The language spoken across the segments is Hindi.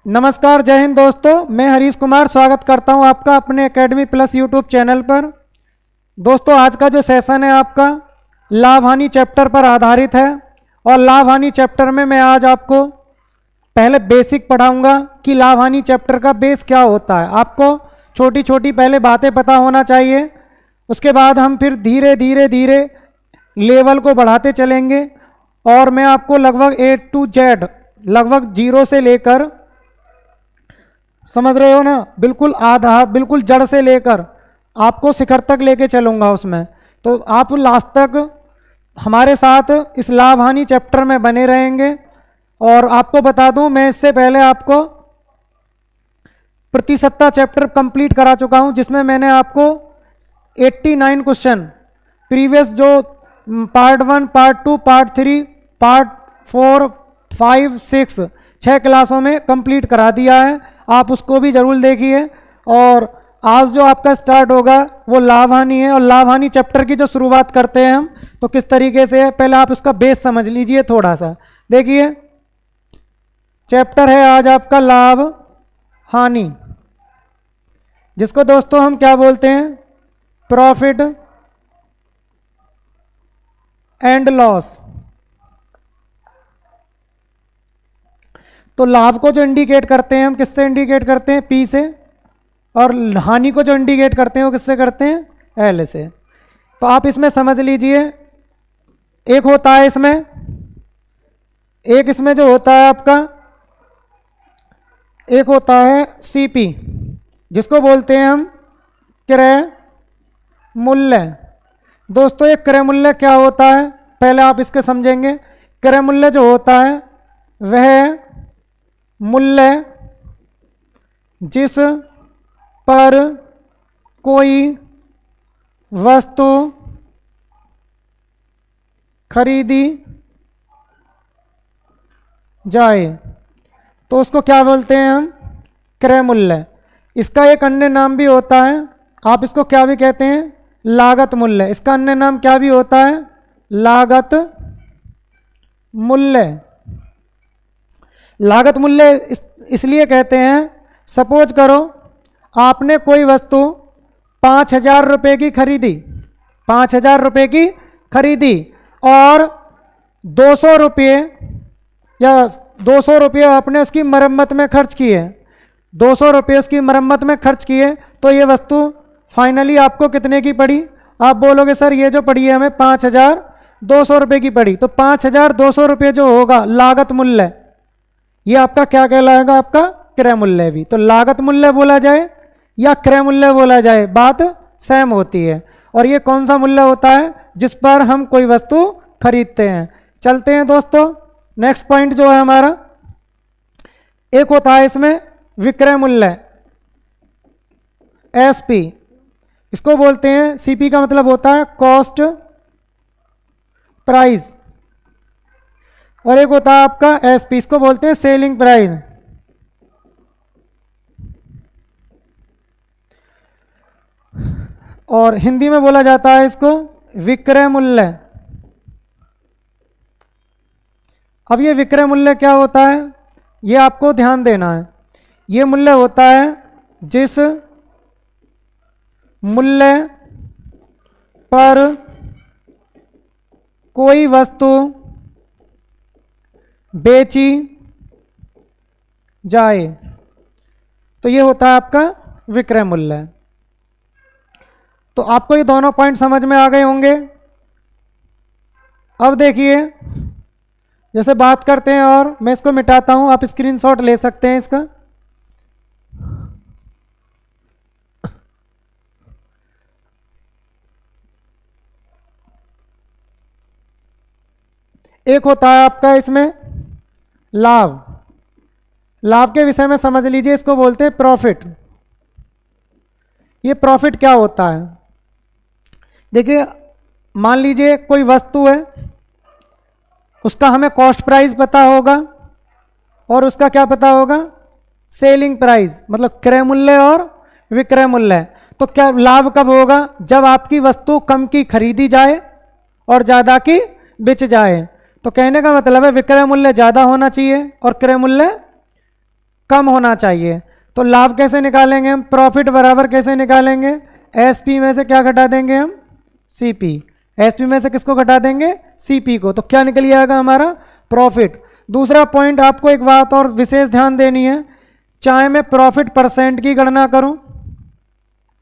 नमस्कार, जय हिंद दोस्तों। मैं हरीश कुमार स्वागत करता हूं आपका अपने एकेडमी प्लस यूट्यूब चैनल पर। दोस्तों, आज का जो सेशन है आपका लाभ हानि चैप्टर पर आधारित है और लाभ हानि चैप्टर में मैं आज आपको पहले बेसिक पढ़ाऊंगा कि लाभ हानि चैप्टर का बेस क्या होता है। आपको छोटी छोटी पहले बातें पता होना चाहिए, उसके बाद हम फिर धीरे धीरे धीरे लेवल को बढ़ाते चलेंगे और मैं आपको लगभग A to Z, लगभग जीरो से लेकर, समझ रहे हो ना, बिल्कुल आधार, बिल्कुल जड़ से लेकर आपको शिखर तक लेके चलूंगा उसमें। तो आप लास्ट तक हमारे साथ इस लाभ हानि चैप्टर में बने रहेंगे। और आपको बता दूं, मैं इससे पहले आपको प्रतिशतता चैप्टर कंप्लीट करा चुका हूं, जिसमें मैंने आपको 89 क्वेश्चन प्रीवियस जो पार्ट 1, पार्ट 2, पार्ट 3, पार्ट 4, 5, 6 6 क्लासों में कंप्लीट करा दिया है। आप उसको भी जरूर देखिए। और आज जो आपका स्टार्ट होगा वो लाभ हानि है। और लाभ हानि चैप्टर की जो शुरुआत करते हैं हम, तो किस तरीके से है, पहले आप उसका बेस समझ लीजिए थोड़ा सा। देखिए, चैप्टर है आज आपका लाभ हानि, जिसको दोस्तों हम क्या बोलते हैं, प्रॉफिट एंड लॉस। तो लाभ को जो इंडिकेट करते हैं हम, किससे इंडिकेट करते हैं, P से, और हानि को जो इंडिकेट करते हैं वो किससे करते हैं, L से। तो आप इसमें समझ लीजिए, एक होता है इसमें, एक इसमें जो होता है आपका, एक होता है CP, जिसको बोलते हैं हम क्रय मूल्य। दोस्तों, ये क्रय मूल्य क्या होता है, पहले आप इसके समझेंगे। क्रय मूल्य जो होता है वह मूल्य जिस पर कोई वस्तु खरीदी जाए तो उसको क्या बोलते हैं हम, क्रय मूल्य। इसका एक अन्य नाम भी होता है, आप इसको क्या भी कहते हैं, लागत मूल्य। इसका अन्य नाम क्या भी होता है, लागत मूल्य। लागत मूल्य इसलिए कहते हैं, सपोज करो आपने कोई वस्तु 5,000 रुपये की खरीदी, 5,000 रुपये की खरीदी, और 200 रुपये या 200 रुपये आपने उसकी मरम्मत में खर्च किए, 200 रुपये उसकी मरम्मत में खर्च किए, तो ये वस्तु फाइनली आपको कितने की पड़ी। आप बोलोगे सर ये जो पड़ी है हमें 5,200 रुपये की पड़ी। तो 5,200 रुपये जो होगा लागत मूल्य, ये आपका क्या कहलाएगा, आपका क्रय मूल्य भी। तो लागत मूल्य बोला जाए या क्रय मूल्य बोला जाए, बात सेम होती है। और ये कौन सा मूल्य होता है, जिस पर हम कोई वस्तु खरीदते हैं। चलते हैं दोस्तों, नेक्स्ट पॉइंट जो है हमारा, एक होता है इसमें विक्रय मूल्य, SP। इसको बोलते हैं, CP का मतलब होता है कॉस्ट प्राइस, और एक होता है आपका SP, इसको बोलते हैं सेलिंग प्राइस। और हिंदी में बोला जाता है इसको विक्रय मूल्य। अब ये विक्रय मूल्य क्या होता है, ये आपको ध्यान देना है। ये मूल्य होता है जिस मूल्य पर कोई वस्तु बेची जाए, तो ये होता है आपका विक्रय मूल्य। तो आपको ये दोनों पॉइंट समझ में आ गए होंगे। अब देखिए, जैसे बात करते हैं, और मैं इसको मिटाता हूं, आप स्क्रीनशॉट ले सकते हैं इसका। एक होता है आपका इसमें लाभ। लाभ के विषय में समझ लीजिए, इसको बोलते हैं प्रॉफिट। ये प्रॉफिट क्या होता है, देखिए, मान लीजिए कोई वस्तु है, उसका हमें कॉस्ट प्राइस पता होगा और उसका क्या पता होगा, सेलिंग प्राइस, मतलब क्रय मूल्य और विक्रय मूल्य। तो क्या लाभ कब होगा, जब आपकी वस्तु कम की खरीदी जाए और ज़्यादा की बेच जाए। तो कहने का मतलब है विक्रय मूल्य ज़्यादा होना चाहिए और क्रय मूल्य कम होना चाहिए। तो लाभ कैसे निकालेंगे हम? प्रॉफिट बराबर कैसे निकालेंगे? एसपी में से क्या घटा देंगे हम? सीपी। एसपी में से किसको घटा देंगे? सीपी को। तो क्या निकल आएगा हमारा? प्रॉफिट। दूसरा पॉइंट, आपको एक बात और विशेष ध्यान देनी है, चाहे मैं प्रॉफिट परसेंट की गणना करूं,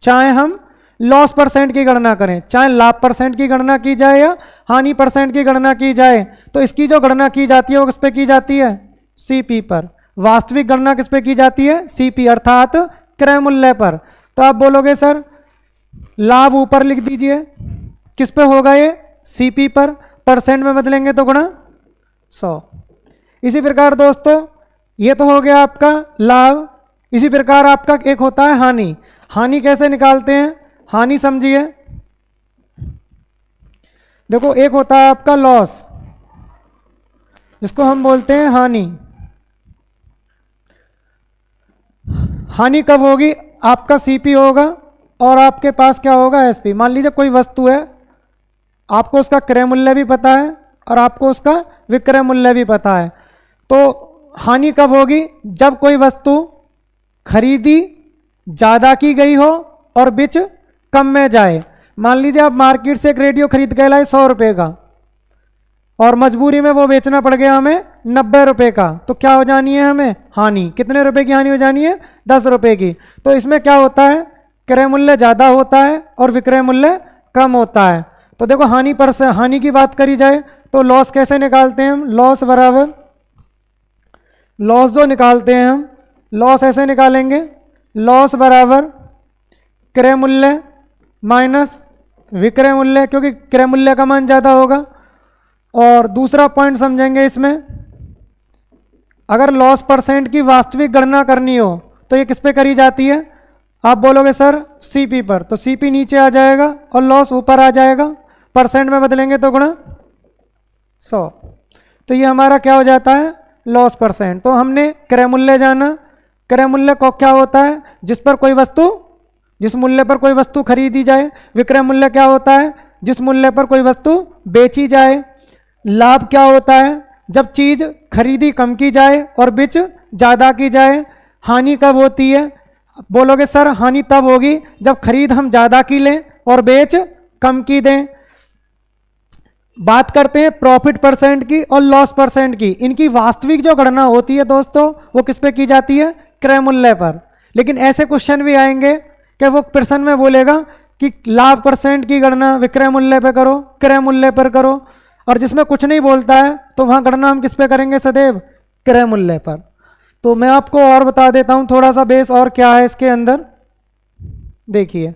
चाहे हम लॉस परसेंट की गणना करें, चाहे लाभ परसेंट की गणना की जाए या हानि परसेंट की गणना की जाए, तो इसकी जो गणना की जाती है वो किस पे की जाती है? सीपी पर। वास्तविक गणना किस पे की जाती है? सीपी अर्थात क्रय मूल्य पर। तो आप बोलोगे सर लाभ ऊपर लिख दीजिए, किस पे होगा ये? सीपी पर। परसेंट में बदलेंगे तो गुणा 100। इसी प्रकार दोस्तों ये तो हो गया आपका लाभ। इसी प्रकार आपका एक होता है हानि। हानि कैसे निकालते हैं? हानि समझिए, देखो एक होता है आपका लॉस, जिसको हम बोलते हैं हानि। हानि कब होगी? आपका सीपी होगा और आपके पास क्या होगा? एसपी। मान लीजिए कोई वस्तु है, आपको उसका क्रय मूल्य भी पता है और आपको उसका विक्रय मूल्य भी पता है। तो हानि कब होगी? जब कोई वस्तु खरीदी ज़्यादा की गई हो और बिच कम में जाए। मान लीजिए आप मार्केट से एक रेडियो खरीद के लाए 100 रुपये का और मजबूरी में वो बेचना पड़ गया हमें 90 रुपये का, तो क्या हो जानी है हमें? हानि। कितने रुपए की हानि हो जानी है? 10 रुपये की। तो इसमें क्या होता है? क्रय मूल्य ज़्यादा होता है और विक्रय मूल्य कम होता है। तो देखो हानि पर से हानि की बात करी जाए तो लॉस कैसे निकालते हैं हम? लॉस बराबर, लॉस जो निकालते हैं हम, लॉस ऐसे निकालेंगे, लॉस बराबर क्रय मूल्य माइनस विक्रय मूल्य, क्योंकि क्रय मूल्य का मान ज़्यादा होगा। और दूसरा पॉइंट समझेंगे इसमें, अगर लॉस परसेंट की वास्तविक गणना करनी हो तो ये किस पे करी जाती है? आप बोलोगे सर सीपी पर, तो सीपी नीचे आ जाएगा और लॉस ऊपर आ जाएगा। परसेंट में बदलेंगे तो गुणा 100। तो ये हमारा क्या हो जाता है? Loss percent. तो हमने क्रय मूल्य जाना। क्रय मूल्य को क्या होता है? जिस पर कोई वस्तु, जिस मूल्य पर कोई वस्तु खरीदी जाए। विक्रय मूल्य क्या होता है? जिस मूल्य पर कोई वस्तु बेची जाए। लाभ क्या होता है? जब चीज खरीदी कम की जाए और बेच ज़्यादा की जाए। हानि कब होती है? बोलोगे सर हानि तब होगी जब खरीद हम ज़्यादा की लें और बेच कम की दें। बात करते हैं प्रॉफिट परसेंट की और लॉस परसेंट की। इनकी वास्तविक जो गणना होती है दोस्तों वो किस पे की जाती है? क्रय मूल्य पर। लेकिन ऐसे क्वेश्चन भी आएंगे कि वो प्रश्न में बोलेगा कि लाभ परसेंट की गणना विक्रय मूल्य पे करो, क्रय मूल्य पर करो। और जिसमें कुछ नहीं बोलता है तो वहाँ गणना हम किस पे करेंगे? सदैव क्रय मूल्य पर। तो मैं आपको और बता देता हूँ थोड़ा सा बेस और क्या है इसके अंदर। देखिए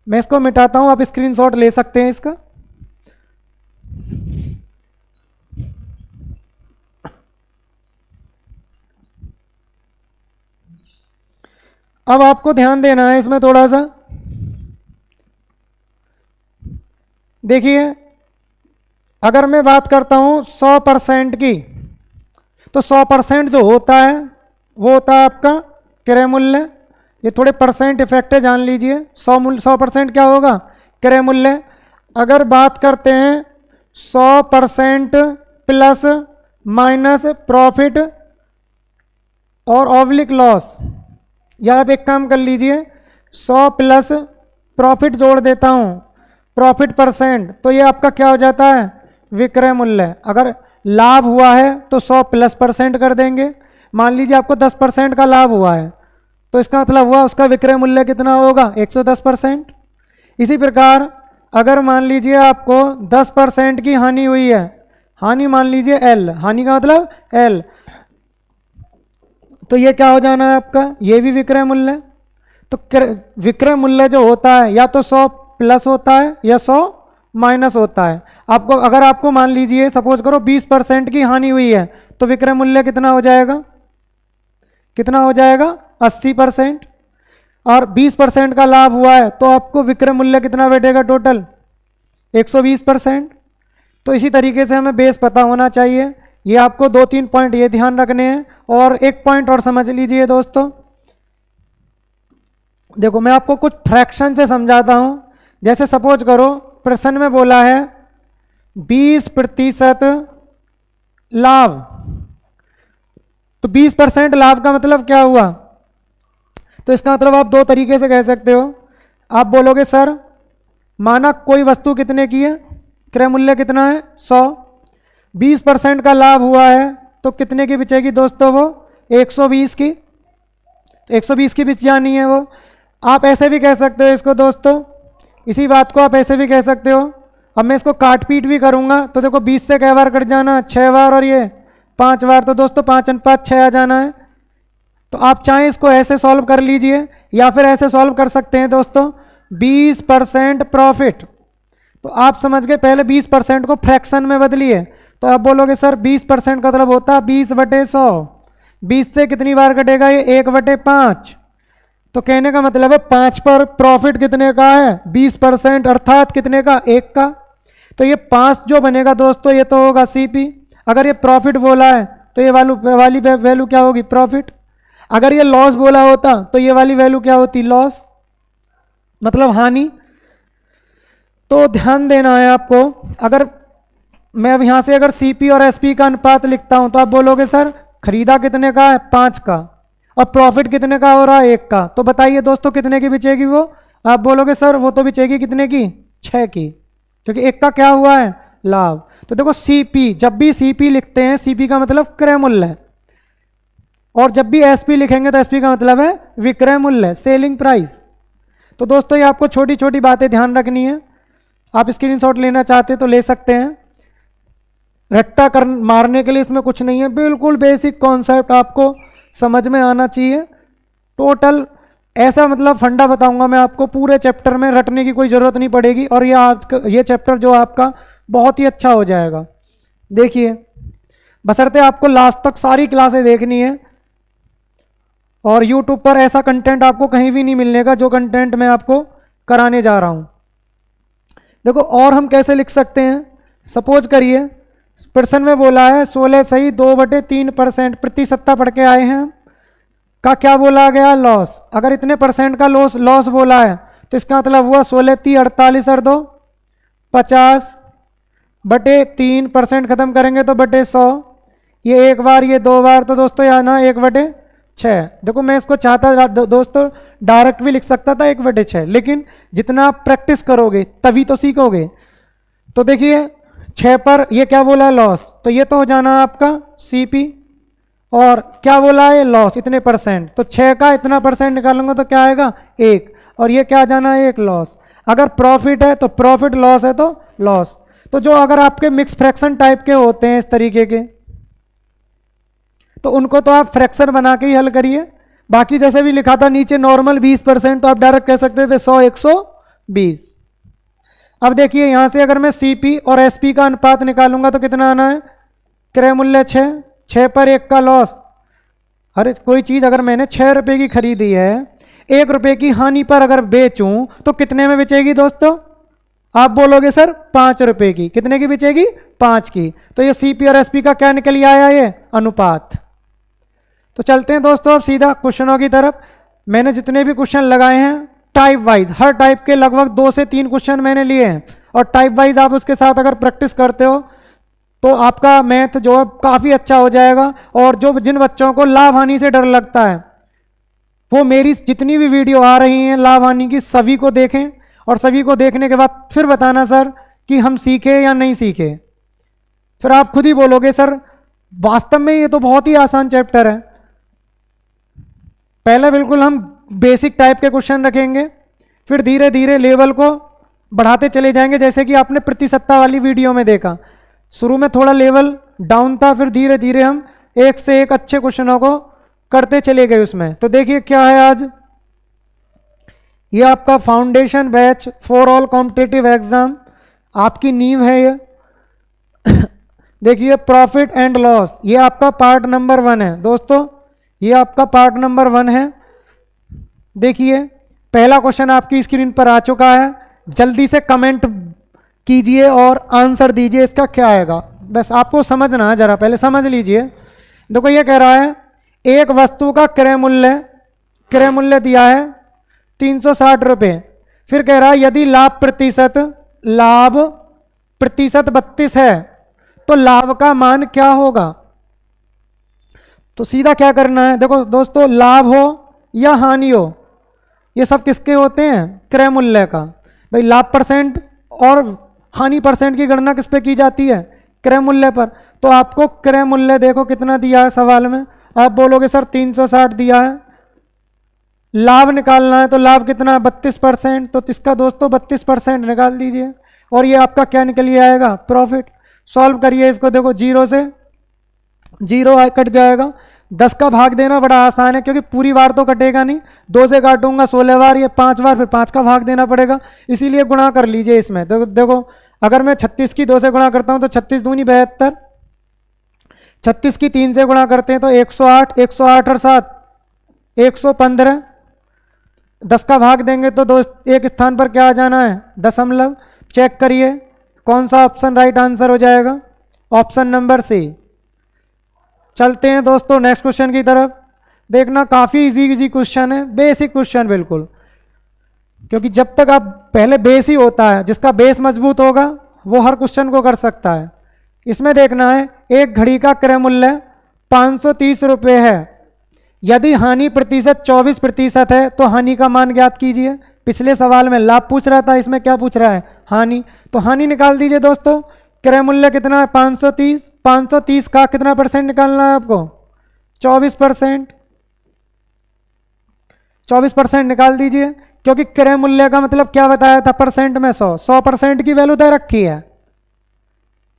मैं इसको मिटाता हूँ, आप स्क्रीनशॉट ले सकते हैं इसका। अब आपको ध्यान देना है इसमें थोड़ा सा। देखिए अगर मैं बात करता हूं 100% की, तो 100% जो होता है वो होता है आपका क्रय मूल्य। ये थोड़े परसेंट इफेक्ट है, जान लीजिए। 100% क्या होगा? क्रय मूल्य। अगर बात करते हैं 100% प्लस माइनस प्रॉफिट और ऑब्लिक लॉस, या आप एक काम कर लीजिए 100 प्लस प्रॉफिट जोड़ देता हूँ, प्रॉफिट परसेंट, तो ये आपका क्या हो जाता है? विक्रय मूल्य। अगर लाभ हुआ है तो 100 प्लस परसेंट कर देंगे। मान लीजिए आपको 10% का लाभ हुआ है तो इसका मतलब हुआ उसका विक्रय मूल्य कितना होगा? 110%। इसी प्रकार अगर मान लीजिए आपको 10% की हानि हुई है, हानि मान लीजिए एल, हानि का मतलब एल, तो ये क्या हो जाना है आपका? ये भी विक्रय मूल्य। तो विक्रय मूल्य जो होता है या तो 100 प्लस होता है या 100 माइनस होता है। आपको अगर आपको मान लीजिए सपोज करो 20% की हानि हुई है तो विक्रय मूल्य कितना हो जाएगा? कितना हो जाएगा? 80%। और 20% का लाभ हुआ है तो आपको विक्रय मूल्य कितना बैठेगा टोटल? 120%। तो इसी तरीके से हमें बेस पता होना चाहिए। ये आपको 2-3 पॉइंट ये ध्यान रखने हैं। और एक पॉइंट और समझ लीजिए दोस्तों, देखो मैं आपको कुछ फ्रैक्शन से समझाता हूं। जैसे सपोज करो प्रश्न में बोला है 20% लाभ तो 20% लाभ का मतलब क्या हुआ? तो इसका मतलब आप दो तरीके से कह सकते हो। आप बोलोगे सर माना कोई वस्तु कितने की है, क्रय मूल्य कितना है 100, 20% का लाभ हुआ है तो कितने की बिचेगी दोस्तों? वो 120 की, 120 की बिच जानी है वो। आप ऐसे भी कह सकते हो इसको दोस्तों, इसी बात को आप ऐसे भी कह सकते हो। अब मैं इसको काट पीट भी करूंगा तो देखो 20 से कै बार कट जाना, 6 बार, और ये 5 बार, तो दोस्तों 5 और 5 6 आ जाना है। तो आप चाहें इसको ऐसे सॉल्व कर लीजिए या फिर ऐसे सॉल्व कर सकते हैं दोस्तों, 20% प्रॉफिट। तो आप समझ गए, पहले 20% को फ्रैक्शन में बदलिए। तो आप बोलोगे सर 20% का मतलब होता है 20/100, 20 से कितनी बार कटेगा ये? 1/5। तो कहने का मतलब है 5 पर प्रॉफिट कितने का है? 20%, अर्थात कितने का? 1 का। तो ये 5 जो बनेगा दोस्तों ये तो होगा सीपी। अगर ये प्रॉफिट बोला है तो ये वाली वैल्यू क्या होगी? प्रॉफिट। अगर ये लॉस बोला होता तो ये वाली वैल्यू क्या होती? लॉस, मतलब हानि। तो ध्यान देना है आपको। अगर मैं अब यहां से अगर सीपी और एसपी का अनुपात लिखता हूं तो आप बोलोगे सर खरीदा कितने का है? 5 का, और प्रॉफिट कितने का हो रहा है? 1 का। तो बताइए दोस्तों कितने की बिचेगी वो? आप बोलोगे सर वो तो बिचेगी कितने की? 6 की, क्योंकि 1 का क्या हुआ है? लाभ। तो देखो सीपी, जब भी सीपी लिखते हैं, सीपी का मतलब क्रय मूल्य है, और जब भी एसपी लिखेंगे तो एसपी का मतलब है विक्रय मूल्य, सेलिंग प्राइस। तो दोस्तों ये आपको छोटी छोटी बातें ध्यान रखनी है। आप स्क्रीनशॉट लेना चाहते तो ले सकते हैं। रट्टा कर मारने के लिए इसमें कुछ नहीं है, बिल्कुल बेसिक कॉन्सेप्ट आपको समझ में आना चाहिए। टोटल ऐसा मतलब फंडा बताऊंगा मैं आपको, पूरे चैप्टर में रटने की कोई ज़रूरत नहीं पड़ेगी, और ये आज का ये चैप्टर जो आपका बहुत ही अच्छा हो जाएगा। देखिए, बशर्ते आपको लास्ट तक सारी क्लासें देखनी है, और YouTube पर ऐसा कंटेंट आपको कहीं भी नहीं मिलने का जो कंटेंट मैं आपको कराने जा रहा हूं। देखो और हम कैसे लिख सकते हैं। सपोज करिए प्रश्न में बोला है 16 सही 2/3% प्रतिशतता पढ़ के आए हैं का क्या बोला गया? लॉस। अगर इतने परसेंट का लॉस बोला है तो इसका मतलब हुआ 16 3 48 और 2 50/3% खत्म करेंगे तो /100। ये 1 बार, ये 2 बार, तो दोस्तों यहाँ ना 1/6। देखो मैं इसको चाहता दोस्तों डायरेक्ट भी लिख सकता था 1/6, लेकिन जितना आप प्रैक्टिस करोगे तभी तो सीखोगे। तो देखिए 6 पर ये क्या बोला है? लॉस। तो ये तो हो जाना आपका सीपी, और क्या बोला है? लॉस, इतने परसेंट। तो 6 का इतना परसेंट निकालूंगा तो क्या आएगा? 1, और ये क्या जाना है? 1 लॉस। अगर प्रॉफिट है तो प्रॉफिट, लॉस है तो लॉस। तो जो अगर आपके मिक्स फ्रैक्शन टाइप के होते हैं इस तरीके के, तो उनको तो आप फ्रैक्शन बना के ही हल करिए। बाकी जैसे भी लिखा था नीचे नॉर्मल 20%, तो आप डायरेक्ट कह सकते थे 100 120। अब देखिए यहां से अगर मैं सीपी और एसपी का अनुपात निकालूंगा तो कितना आना है? क्रय मूल्य 6 पर 1 का लॉस। अरे कोई चीज अगर मैंने 6 रुपए की खरीदी है, 1 रुपए की हानि पर अगर बेचूं तो कितने में बेचेगी दोस्तों? आप बोलोगे सर 5 रुपए की। कितने की बेचेगी? 5 की। तो ये सीपी और एसपी का क्या निकल आया? ये अनुपात। तो चलते हैं दोस्तों अब सीधा क्वेश्चनों की तरफ। मैंने जितने भी क्वेश्चन लगाए हैं टाइप वाइज, हर टाइप के लगभग 2 से 3 क्वेश्चन मैंने लिए हैं, और टाइप वाइज आप उसके साथ अगर प्रैक्टिस करते हो तो आपका मैथ जो है काफ़ी अच्छा हो जाएगा। और जिन बच्चों को लाभ हानि से डर लगता है वो मेरी जितनी भी वीडियो आ रही हैं लाभ हानि की सभी को देखें, और सभी को देखने के बाद फिर बताना सर कि हम सीखे या नहीं सीखे। फिर आप खुद ही बोलोगे सर वास्तव में ये तो बहुत ही आसान चैप्टर है। पहले बिल्कुल हम बेसिक टाइप के क्वेश्चन रखेंगे, फिर धीरे धीरे लेवल को बढ़ाते चले जाएंगे। जैसे कि आपने प्रतिशतता वाली वीडियो में देखा, शुरू में थोड़ा लेवल डाउन था, फिर धीरे धीरे हम एक से एक अच्छे क्वेश्चनों को करते चले गए उसमें। तो देखिए क्या है आज, ये आपका foundation batch for all competitive exam, आपकी नींव है ये। देखिए प्रॉफिट एंड लॉस, ये आपका पार्ट नंबर 1 है दोस्तों, ये आपका पार्ट नंबर 1 है। देखिए पहला क्वेश्चन आपकी स्क्रीन पर आ चुका है, जल्दी से कमेंट कीजिए और आंसर दीजिए इसका क्या आएगा। बस आपको समझना है, जरा पहले समझ लीजिए। देखो ये कह रहा है एक वस्तु का क्रय मूल्य दिया है 360 रुपये। फिर कह रहा है यदि लाभ प्रतिशत 32 है तो लाभ का मान क्या होगा? तो सीधा क्या करना है, देखो दोस्तों, लाभ हो या हानि हो, ये सब किसके होते हैं, क्रय मूल्य का। भाई लाभ परसेंट और हानि परसेंट की गणना किस पे की जाती है, क्रय मूल्य पर। तो आपको क्रय मूल्य देखो कितना दिया है सवाल में, आप बोलोगे सर 360 दिया है। लाभ निकालना है तो लाभ कितना है, 32%, तो इसका दोस्तों 32% निकाल दीजिए और ये आपका क्या निकल के आएगा, प्रॉफिट। सॉल्व करिए इसको, देखो 0 से 0 कट जाएगा। 10 का भाग देना बड़ा आसान है क्योंकि पूरी बार तो कटेगा नहीं, 2 से काटूंगा 16 बार, ये 5 बार, फिर 5 का भाग देना पड़ेगा, इसीलिए गुणा कर लीजिए इसमें। देखो अगर मैं 36 की 2 से गुणा करता हूं तो 36 दूनी 72, 36 की 3 से गुणा करते हैं तो 108, 108 और 7 115। 10 का भाग देंगे तो दोस्त एक स्थान पर क्या आ जाना है, दशमलव। चेक करिए कौन सा ऑप्शन राइट आंसर हो जाएगा, ऑप्शन नंबर सी। चलते हैं दोस्तों नेक्स्ट क्वेश्चन की तरफ। देखना काफ़ी इजी क्वेश्चन है, बेसिक क्वेश्चन बिल्कुल, क्योंकि जब तक आप पहले बेस ही होता है, जिसका बेस मजबूत होगा वो हर क्वेश्चन को कर सकता है। इसमें देखना है एक घड़ी का क्रय मूल्य 530 रुपये है, यदि हानि प्रतिशत 24% है तो हानि का मान ज्ञात कीजिए। पिछले सवाल में लाभ पूछ रहा था, इसमें क्या पूछ रहा है, हानि। तो हानि निकाल दीजिए दोस्तों। क्रय मूल्य कितना है, 530, 530 का कितना परसेंट निकालना है आपको, 24%। 24% निकाल दीजिए, क्योंकि क्रय मूल्य का मतलब क्या बताया था, परसेंट में 100% की वैल्यू दे रखी है,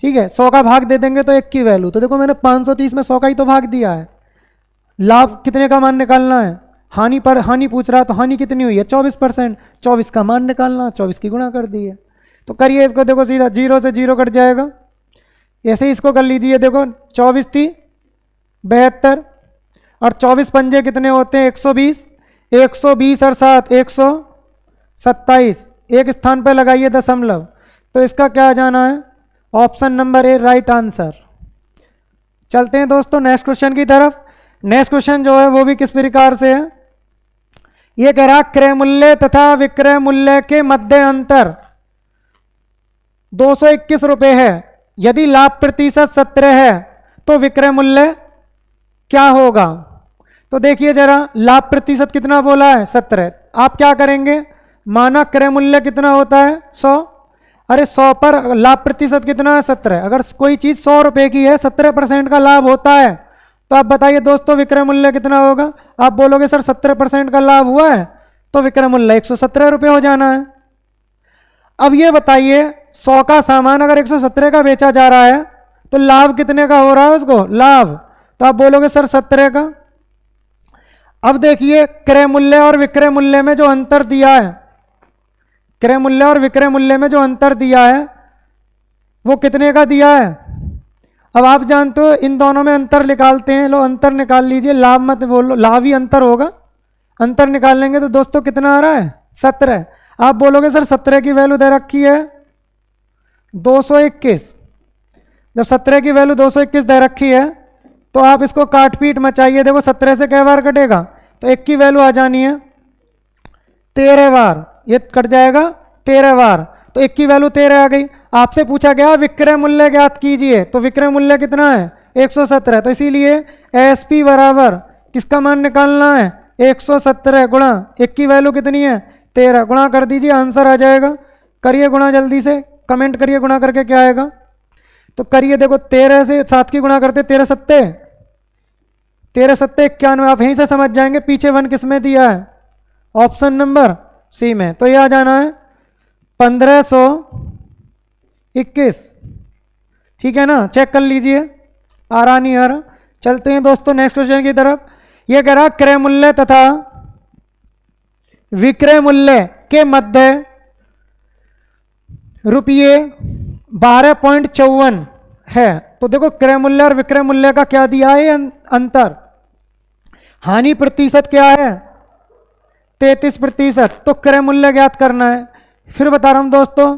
ठीक है। 100 का भाग दे देंगे तो 1 की वैल्यू, तो देखो मैंने 530 में 100 का ही तो भाग दिया है। लाभ कितने का मान निकालना है, हानि पर हानि पूछ रहा है तो हानि कितनी हुई है, 24%, 24 का मान निकालना, 24 की गुणा कर दी है। तो करिए इसको, देखो सीधा 0 से 0 कट जाएगा। ऐसे ही इसको कर लीजिए, देखो 24 थी 72 और 24 पंजे कितने होते हैं, 120, 120 और 7 127, एक स्थान पर लगाइए दशमलव, तो इसका क्या आ जाना है, option number A right answer. चलते हैं दोस्तों नेक्स्ट क्वेश्चन की तरफ। नेक्स्ट क्वेश्चन जो है वो भी किस प्रकार से है, ये कह रहा क्रय मूल्य तथा विक्रय मूल्य के मध्य अंतर 221 रुपये है, यदि लाभ प्रतिशत 17 है तो विक्रय मूल्य क्या होगा। तो देखिए जरा, लाभ प्रतिशत कितना बोला है, 17। आप क्या करेंगे, मानक क्रय मूल्य कितना होता है, 100। अरे 100 पर लाभ प्रतिशत कितना है, 17। अगर कोई चीज 100 रुपए की है, 17% का लाभ होता है, तो आप बताइए दोस्तों विक्रय मूल्य कितना होगा। आप बोलोगे सर 17% का लाभ हुआ है तो विक्रय मूल्य 117 रुपये हो जाना है। अब ये बताइए 100 का सामान अगर 117 का बेचा जा रहा है तो लाभ कितने का हो रहा है उसको, लाभ, तो आप बोलोगे सर 17 का। अब देखिए क्रय मूल्य और विक्रय मूल्य में जो अंतर दिया है, क्रय मूल्य और विक्रय मूल्य में जो अंतर दिया है वो कितने का दिया है। अब आप जानते हो इन दोनों में अंतर निकालते हैं, लो अंतर निकाल लीजिए, लाभ मत बोलो, लाभ ही अंतर होगा। अंतर निकाल लेंगे तो दोस्तों कितना आ रहा है, 17। आप बोलोगे सर 17 की वैल्यू दे रखी है 221, जब 17 की वैल्यू 221 दे रखी है तो आप इसको काट पीट मचाइए, देखो 17 से कै बार कटेगा, तो 1 की वैल्यू आ जानी है 13 बार, ये कट जाएगा 13 बार, तो 1 की वैल्यू 13 आ गई। आपसे पूछा गया विक्रय मूल्य ज्ञात कीजिए, तो विक्रय मूल्य कितना है, 117, तो इसीलिए एसपी बराबर किसका मान निकालना है, 117 गुणा 1 की वैल्यू कितनी है, 13, गुणा कर दीजिए, आंसर आ जाएगा। करिए गुणा जल्दी से, कमेंट करिए गुणा करके क्या आएगा। तो करिए, देखो 13 से 7 की गुणा करते, 13 सत्ते 91, आप यहीं से समझ जाएंगे पीछे 1 किस में दिया है, ऑप्शन नंबर सी में। तो यह आ जाना है 1521, ठीक है ना, चेक कर लीजिए आ रहा नहीं आ रहा। चलते हैं दोस्तों नेक्स्ट क्वेश्चन की तरफ। यह कह रहा क्रय मूल्य तथा विक्रय मूल्य के मध्य रुपये 12.54 है। तो देखो क्रय मूल्य और विक्रय मूल्य का क्या दिया है अंतर, हानि प्रतिशत क्या है 33%, तो क्रय मूल्य ज्ञात करना है। फिर बता रहा हूं दोस्तों,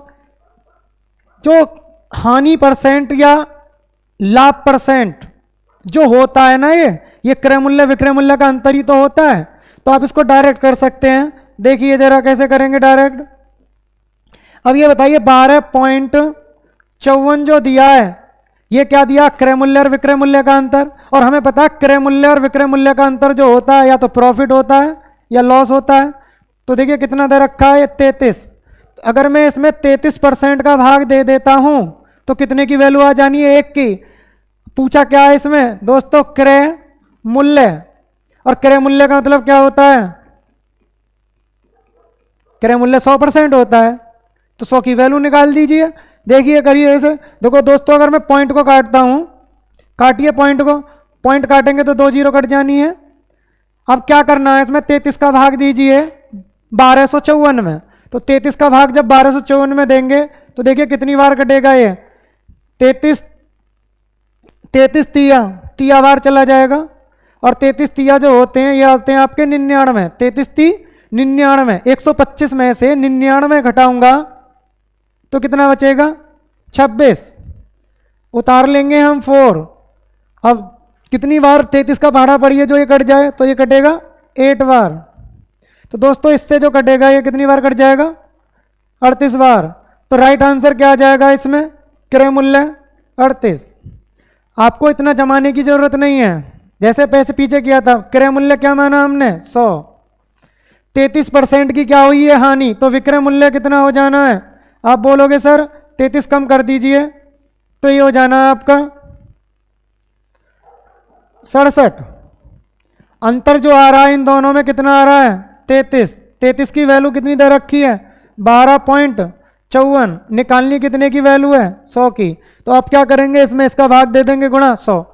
जो हानि परसेंट या लाभ परसेंट जो होता है ना, ये क्रय मूल्य विक्रय मूल्य का अंतर ही तो होता है। तो आप इसको डायरेक्ट कर सकते हैं, देखिए जरा कैसे करेंगे डायरेक्ट। अब ये बताइए 12.54 जो दिया है ये क्या दिया, क्रय मूल्य और विक्रय मूल्य का अंतर। और हमें पता है क्रय मूल्य और विक्रय मूल्य का अंतर जो होता है या तो प्रॉफिट होता है या लॉस होता है। तो देखिए कितना दे रखा है, 33। अगर मैं इसमें 33% का भाग दे देता हूं तो कितने की वैल्यू आ जानी है, 1 की। पूछा क्या है इसमें दोस्तों, क्रय मूल्य। और क्रय मूल्य का मतलब क्या होता है, क्रय मूल्य 100% होता है, तो 100 की वैल्यू निकाल दीजिए। देखिए करिए ऐसे। देखो दोस्तों अगर मैं पॉइंट को काटता हूं, काटिए पॉइंट को, पॉइंट काटेंगे तो 2 जीरो कट जानी है। अब क्या करना है, इसमें 33 का भाग दीजिए 1254 में। तो 33 का भाग जब 1254 में देंगे तो देखिए कितनी बार कटेगा ये, 33 तिया बार चला जाएगा। और 33 तिया जो होते हैं ये आते हैं आपके 99। 33 ती 99, 125 में से 99 घटाऊंगा तो कितना बचेगा, 26। उतार लेंगे हम 4। अब कितनी बार 33 का भाड़ा पड़िए जो ये कट जाए, तो ये कटेगा 8 बार। तो दोस्तों इससे जो कटेगा ये कितनी बार कट जाएगा, 38 बार। तो राइट आंसर क्या आ जाएगा इसमें, क्रय मूल्य 38। आपको इतना जमाने की जरूरत नहीं है, जैसे पैसे पीछे किया था। क्रय मूल्य क्या माना हमने, 100। 33% की क्या हुई है हानि, तो विक्रय मूल्य कितना हो जाना है। आप बोलोगे सर 33 कम कर दीजिए, तो ये हो जाना है आपका 67। अंतर जो आ रहा है इन दोनों में कितना आ रहा है, 33। 33 की वैल्यू कितनी दे रखी है, 12.54। निकालनी कितने की वैल्यू है, 100 की। तो आप क्या करेंगे, इसमें इसका भाग दे देंगे गुणा 100।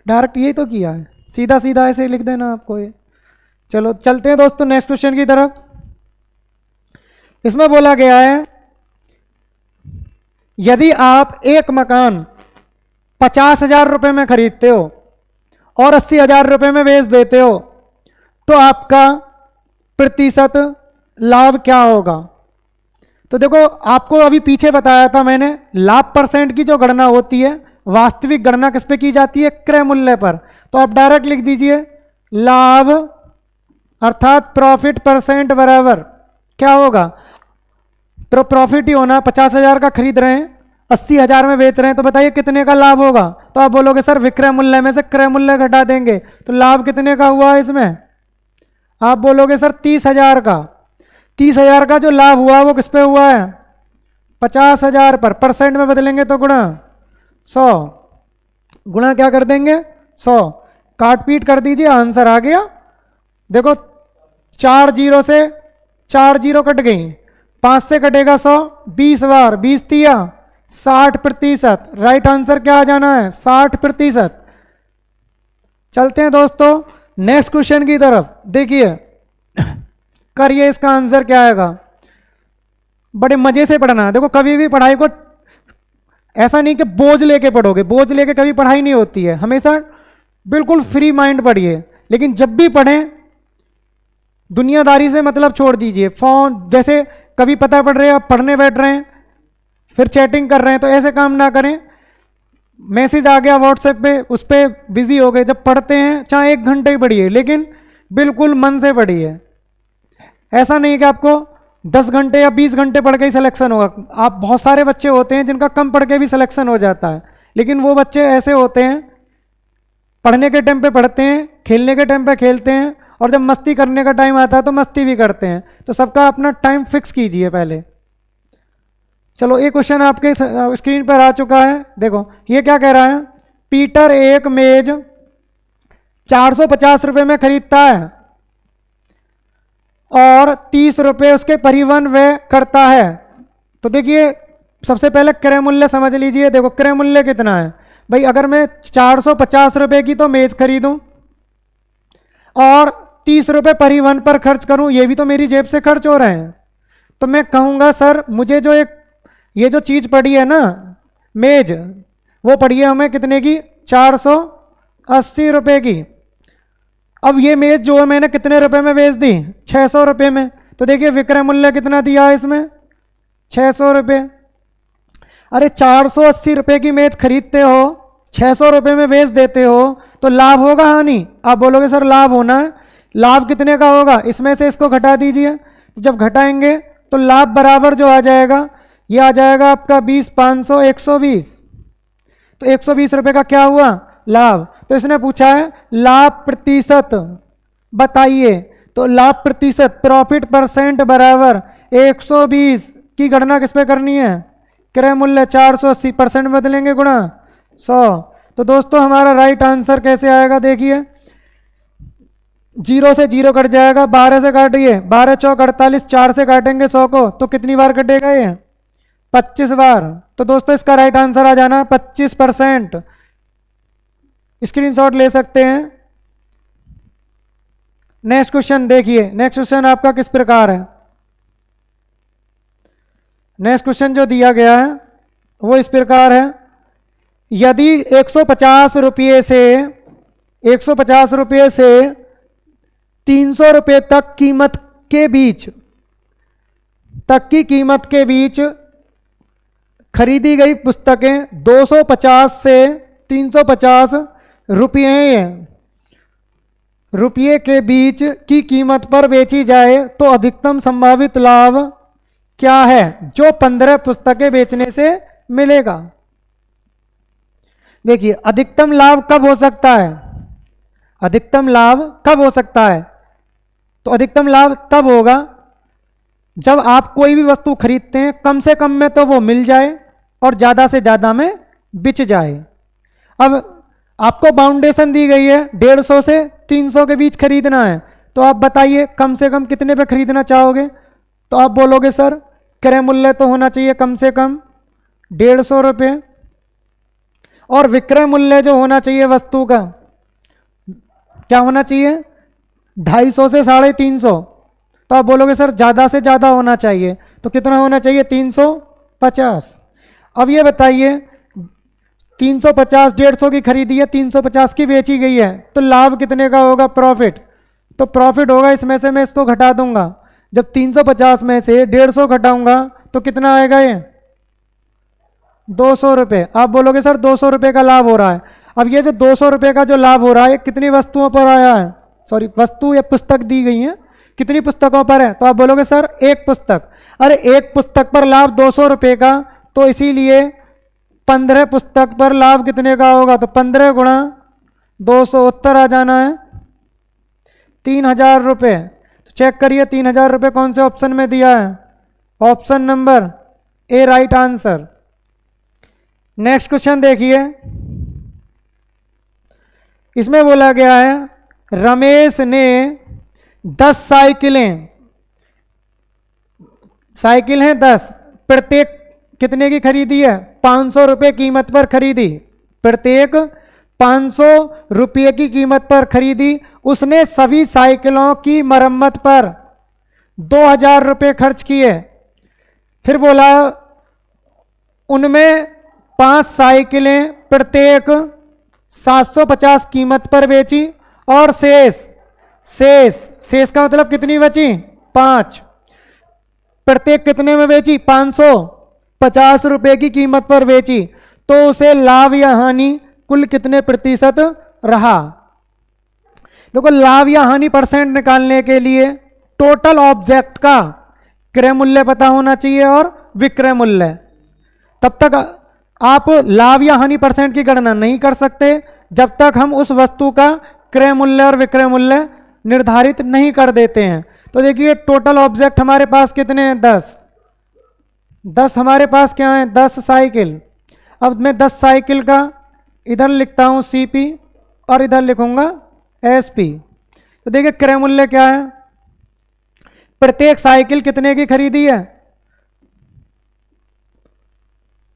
डायरेक्ट यही तो किया है, सीधा सीधा ऐसे लिख देना आपको ये। चलो चलते हैं दोस्तों नेक्स्ट क्वेश्चन की तरफ। इसमें बोला गया है यदि आप एक मकान 50,000 रुपए में खरीदते हो और 80,000 रुपए में बेच देते हो तो आपका प्रतिशत लाभ क्या होगा। तो देखो आपको अभी पीछे बताया था मैंने, लाभ परसेंट की जो गणना होती है, वास्तविक गणना किस पे की जाती है, क्रय मूल्य पर। तो आप डायरेक्ट लिख दीजिए लाभ अर्थात प्रॉफिट परसेंट बराबर क्या होगा, तो प्रॉफिट ही होना। 50,000 का खरीद रहे हैं, 80,000 में बेच रहे हैं, तो बताइए कितने का लाभ होगा। तो आप बोलोगे सर विक्रय मूल्य में से क्रय मूल्य घटा देंगे, तो लाभ कितने का हुआ इसमें, आप बोलोगे सर 30,000 का। 30,000 का जो लाभ हुआ वो किस पे हुआ है, 50,000 पर। परसेंट में बदलेंगे तो गुणा 100, गुणा क्या कर देंगे 100, काट पीट कर दीजिए, आंसर आ गया। देखो 4 जीरो से 4 जीरो कट गई, 5 से कटेगा 100, 20 बार, 20 तिया 60%। राइट आंसर क्या आ जाना है, 60%। चलते हैं दोस्तों नेक्स्ट क्वेश्चन की तरफ। देखिए करिए इसका आंसर क्या आएगा। बड़े मजे से पढ़ना है। देखो कभी भी पढ़ाई को ऐसा नहीं कि बोझ लेके पढ़ोगे, बोझ लेके कभी पढ़ाई नहीं होती है, हमेशा बिल्कुल फ्री माइंड पढ़िए। लेकिन जब भी पढ़ें दुनियादारी से मतलब छोड़ दीजिए। फोन जैसे कभी पता पड़ रहे हैं आप पढ़ने बैठ रहे हैं फिर चैटिंग कर रहे हैं, तो ऐसे काम ना करें। मैसेज आ गया व्हाट्सएप पे, उस पर बिजी हो गए। जब पढ़ते हैं चाहे 1 घंटे ही पढ़िए, लेकिन बिल्कुल मन से पढ़िए। ऐसा नहीं कि आपको 10 घंटे या 20 घंटे पढ़ के ही सिलेक्शन होगा। आप बहुत सारे बच्चे होते हैं जिनका कम पढ़ के भी सिलेक्शन हो जाता है, लेकिन वो बच्चे ऐसे होते हैं पढ़ने के टाइम पे पढ़ते हैं, खेलने के टाइम पे खेलते हैं, और जब मस्ती करने का टाइम आता है तो मस्ती भी करते हैं। तो सबका अपना टाइम फिक्स कीजिए पहले। चलो एक क्वेश्चन आपके स्क्रीन पर आ चुका है। देखो ये क्या कह रहा है, पीटर एक मेज 450 रुपए में खरीदता है और 30 रुपए उसके परिवहन व्यय करता है। तो देखिए सबसे पहले क्रय मूल्य समझ लीजिए। देखो क्रय मूल्य कितना है भाई, अगर मैं 450 रुपए की तो मेज खरीदूं और 30 रुपए परिवहन पर खर्च करूं, ये भी तो मेरी जेब से खर्च हो रहे हैं। तो मैं कहूंगा सर मुझे जो ये जो चीज पड़ी है ना मेज, वो पड़ी है हमें कितने की, 480 रुपए की। अब ये मेज जो है मैंने कितने रुपए में बेच दी, 600 रुपए में। तो देखिए विक्रय मूल्य कितना दिया है इसमें, 600 रुपए। अरे 480 रुपए की मेज खरीदते हो, 600 रुपए में बेच देते हो, तो लाभ होगा हानि, आप बोलोगे सर लाभ होना है। लाभ कितने का होगा, इसमें से इसको घटा दीजिए। तो जब घटाएंगे तो लाभ बराबर जो आ जाएगा, ये आ जाएगा आपका 20, 500, 120। तो 120 रुपये का क्या हुआ? लाभ। तो इसने पूछा है लाभ प्रतिशत बताइए, तो लाभ प्रतिशत प्रॉफिट परसेंट बराबर 120 की गणना किस पे करनी है? क्रय मूल्य 480% बदलेंगे गुणा 100। तो दोस्तों हमारा राइट आंसर कैसे आएगा? देखिए 0 से 0 कट जाएगा, 12 से काटिए, 12 चौक 48, 4 से काटेंगे 100 को, तो कितनी बार कटेगा ये? 25 बार। तो दोस्तों इसका राइट आंसर आ जाना 25%। स्क्रीनशॉट ले सकते हैं। नेक्स्ट क्वेश्चन देखिए, नेक्स्ट क्वेश्चन आपका किस प्रकार है। नेक्स्ट क्वेश्चन जो दिया गया है वो इस प्रकार है, यदि 150 रुपये से 300 रुपये तक की कीमत के बीच खरीदी गई पुस्तकें 250 से 350 रुपये के बीच की कीमत पर बेची जाए तो अधिकतम संभावित लाभ क्या है जो 15 पुस्तकें बेचने से मिलेगा? देखिए अधिकतम लाभ कब हो सकता है? अधिकतम लाभ कब हो सकता है? तो अधिकतम लाभ तब होगा जब आप कोई भी वस्तु खरीदते हैं कम से कम में तो वो मिल जाए और ज़्यादा से ज़्यादा में बिच जाए। अब आपको बाउंडेशन दी गई है 150 से 300 के बीच खरीदना है, तो आप बताइए कम से कम कितने पे खरीदना चाहोगे? तो आप बोलोगे सर क्रय मूल्य तो होना चाहिए कम से कम 150 रुपये, और विक्रय मूल्य जो होना चाहिए वस्तु का क्या होना चाहिए? 250 से 350। तो आप बोलोगे सर ज़्यादा से ज़्यादा होना चाहिए, तो कितना होना चाहिए? 350। अब ये बताइए 350 150 की खरीदी है, 350 की बेची गई है, तो लाभ कितने का होगा? प्रॉफिट। तो प्रॉफिट होगा, इसमें से मैं इसको घटा दूंगा। जब 350 में से 150 घटाऊंगा तो कितना आएगा? ये 200 रुपये। आप बोलोगे सर 200 रुपये का लाभ हो रहा है। अब ये जो 200 रुपये का जो लाभ हो रहा है कितनी वस्तुओं पर आया है? सॉरी, वस्तु या पुस्तक दी गई है, कितनी पुस्तकों पर है? तो आप बोलोगे सर एक पुस्तक। अरे एक पुस्तक पर लाभ 200 रुपये का, तो इसीलिए 15 पुस्तक पर लाभ कितने का होगा? तो 15 गुणा 200, उत्तर आ जाना है 3000 रुपये। तो चेक करिए 3000 रुपये कौन से ऑप्शन में दिया है? Option number A right answer. Next question देखिए, इसमें बोला गया है रमेश ने 10 साइकिल हैं 10, प्रत्येक कितने की खरीदी है? 500 रुपये कीमत पर खरीदी, प्रत्येक 500 रुपये की कीमत पर खरीदी। उसने सभी साइकिलों की मरम्मत पर 2000 रुपये खर्च किए। फिर बोला उनमें 5 साइकिलें प्रत्येक 750 कीमत पर बेची और शेष का मतलब कितनी बची? 5। प्रत्येक कितने में बेची? 550 रुपये की कीमत पर बेची, तो उसे लाभ या हानि कुल कितने प्रतिशत रहा? देखो लाभ या हानि परसेंट निकालने के लिए टोटल ऑब्जेक्ट का क्रय मूल्य पता होना चाहिए और विक्रय मूल्य। तब तक आप लाभ या हानि परसेंट की गणना नहीं कर सकते जब तक हम उस वस्तु का क्रय मूल्य और विक्रय मूल्य निर्धारित नहीं कर देते हैं। तो देखिए टोटल ऑब्जेक्ट हमारे पास कितने हैं? 10 हमारे पास क्या है? 10 साइकिल। अब मैं 10 साइकिल का इधर लिखता हूँ CP और इधर लिखूंगा SP। तो देखिए क्रय मूल्य क्या है? प्रत्येक साइकिल कितने की खरीदी है?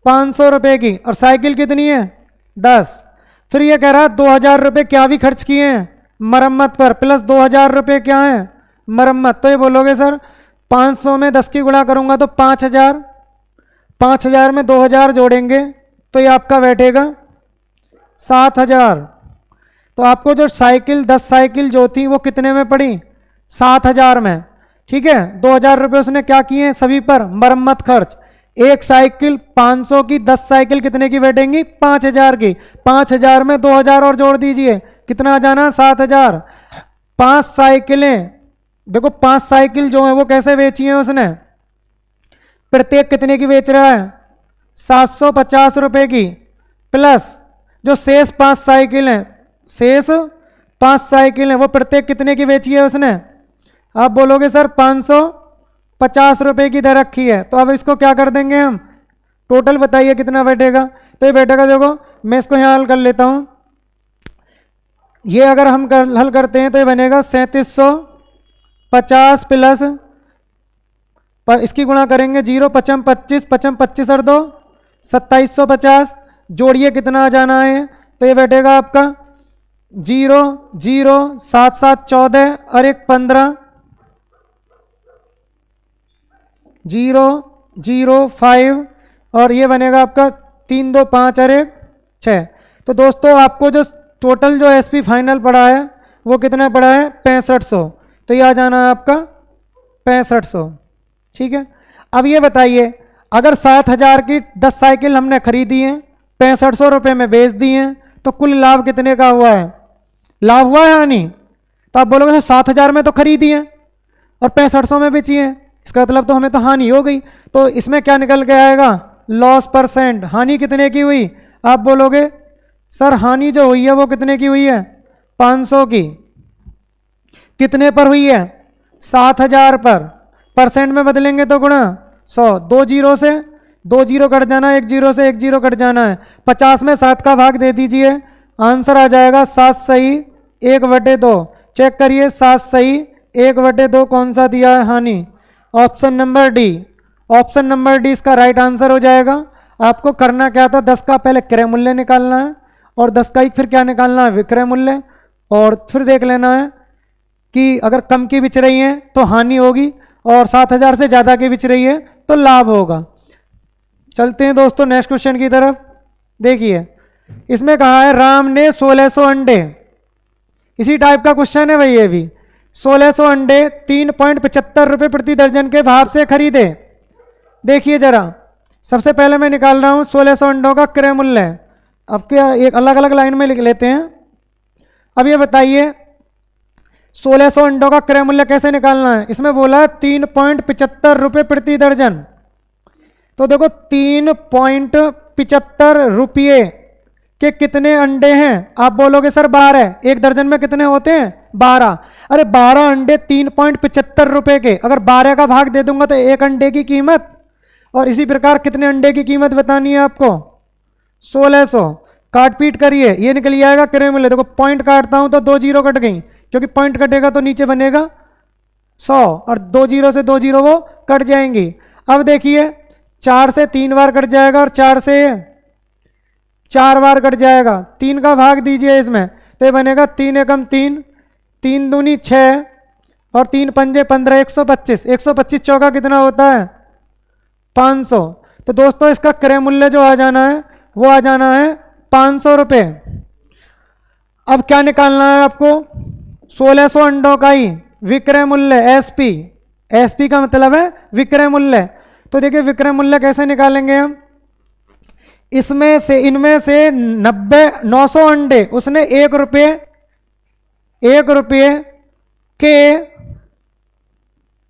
500 रुपये की, और साइकिल कितनी है? 10। फिर ये कह रहा 2000 रुपये क्या भी खर्च किए हैं मरम्मत पर, प्लस 2000 रुपये क्या है? मरम्मत। तो ये बोलोगे सर 500 में 10 की गुणा करूंगा तो 5000, 5000 में 2000 जोड़ेंगे तो ये आपका बैठेगा 7000। तो आपको जो साइकिल 10 साइकिल जो थी वो कितने में पड़ी? 7000 में। ठीक है, 2000 रुपये उसने क्या किए हैं? सभी पर मरम्मत खर्च। एक साइकिल 500 की, 10 साइकिल कितने की बैठेंगी? 5000 की। 5000 में 2000 और जोड़ दीजिए, कितना आ जाना? 7000। 5 साइकिलें, देखो 5 साइकिल जो है वो कैसे बेची है उसने? प्रत्येक कितने की बेच रहा है? 750 रुपये की। प्लस जो शेष 5 साइकिल हैं, शेष 5 साइकिल हैं, वो प्रत्येक कितने की बेची है उसने? आप बोलोगे सर 550 रुपये की दर रखी है। तो अब इसको क्या कर देंगे हम, टोटल बताइए कितना बैठेगा। तो ये बैठेगा, देखो मैं इसको यहाँ हल कर लेता हूँ। ये अगर हम हल करते हैं तो ये बनेगा 3750 प्लस इसकी गुणा करेंगे 0 पचम 25, पचम 25 और 2 2750, जोड़िए कितना आ जाना है। तो ये बैठेगा आपका 0 0 7 7 14 और 1 15, 0 0 5 और ये बनेगा आपका 3 2 5 और 1 6। तो दोस्तों आपको जो टोटल जो एसपी फाइनल पड़ा है वो कितना पड़ा है? 6500। तो ये आ जाना है आपका 6500। ठीक है, अब ये बताइए अगर 7000 की 10 साइकिल हमने खरीदी हैं, 6500 रुपये में बेच दी हैं, तो कुल लाभ कितने का हुआ है? लाभ हुआ है हानि? तो आप बोलोगे 7000 में तो खरीदी हैं और 6500 में बेची हैं, इसका मतलब तो हमें तो हानि हो गई। तो इसमें क्या निकल के आएगा? Loss percent. हानि कितने की हुई? आप बोलोगे सर हानि जो हुई है वो कितने की हुई है? 500 की। कितने पर हुई है? 7000 पर। परसेंट में बदलेंगे तो गुणा 100, 2 जीरो से 2 जीरो कट जाना है, 1 जीरो से 1 जीरो कट जाना है। 50 में 7 का भाग दे दीजिए, आंसर आ जाएगा 7 सही 1/2। चेक करिए 7 सही 1/2 कौन सा दिया है? हानि। Option number D. Option number D इसका राइट आंसर हो जाएगा। आपको करना क्या था? 10 का पहले क्रय मूल्य निकालना है और 10 का फिर क्या निकालना है? विक्रय मूल्य। और फिर देख लेना है कि अगर कम की बिच रही है तो हानि होगी और 7000 से ज़्यादा की बिच रही है तो लाभ होगा। चलते हैं दोस्तों नेक्स्ट क्वेश्चन की तरफ। देखिए इसमें कहा है राम ने 1600 अंडे, इसी टाइप का क्वेश्चन है भाई ये भी। 1600 अंडे 3.75 रुपये प्रति दर्जन के भाव से खरीदे। देखिए जरा, सबसे पहले मैं निकाल रहा हूँ 1600 अंडों का क्रय मूल्य। अब क्या एक अलग अलग लाइन में लिख लेते हैं। अब ये बताइए 1600 अंडों का क्रय मूल्य कैसे निकालना है? इसमें बोला है 3.75 रुपये प्रति दर्जन। तो देखो 3.75 रुपये के कितने अंडे हैं? आप बोलोगे सर 12। एक दर्जन में कितने होते हैं? 12। अरे 12 अंडे 3.75 रुपये के, अगर 12 का भाग दे दूंगा तो एक अंडे की कीमत, और इसी प्रकार कितने अंडे की कीमत बतानी है आपको? 1600। काट पीट करिए, ये निकल जाएगा क्रय मूल्य। देखो पॉइंट काटता हूं तो 2 जीरो कट गई, क्योंकि पॉइंट कटेगा तो नीचे बनेगा 100 और 2 जीरो से 2 जीरो वो कट जाएंगी। अब देखिए 4 से 3 बार कट जाएगा और 4 से 4 बार कट जाएगा। 3 का भाग दीजिए इसमें तो ये बनेगा 3 एकम 3, 3 दूनी 6 और 3 पंजे 15, 125। 125 चौका कितना होता है? 500। तो दोस्तों इसका क्रय मूल्य जो आ जाना है वो आ जाना है 500 रुपये। अब क्या निकालना है आपको? 1600 अंडों का ही विक्रय मूल्य, एसपी। एसपी का मतलब है विक्रय मूल्य। तो देखिए विक्रय मूल्य कैसे निकालेंगे हम? इसमें से इनमें से 900 अंडे उसने 1 रुपये के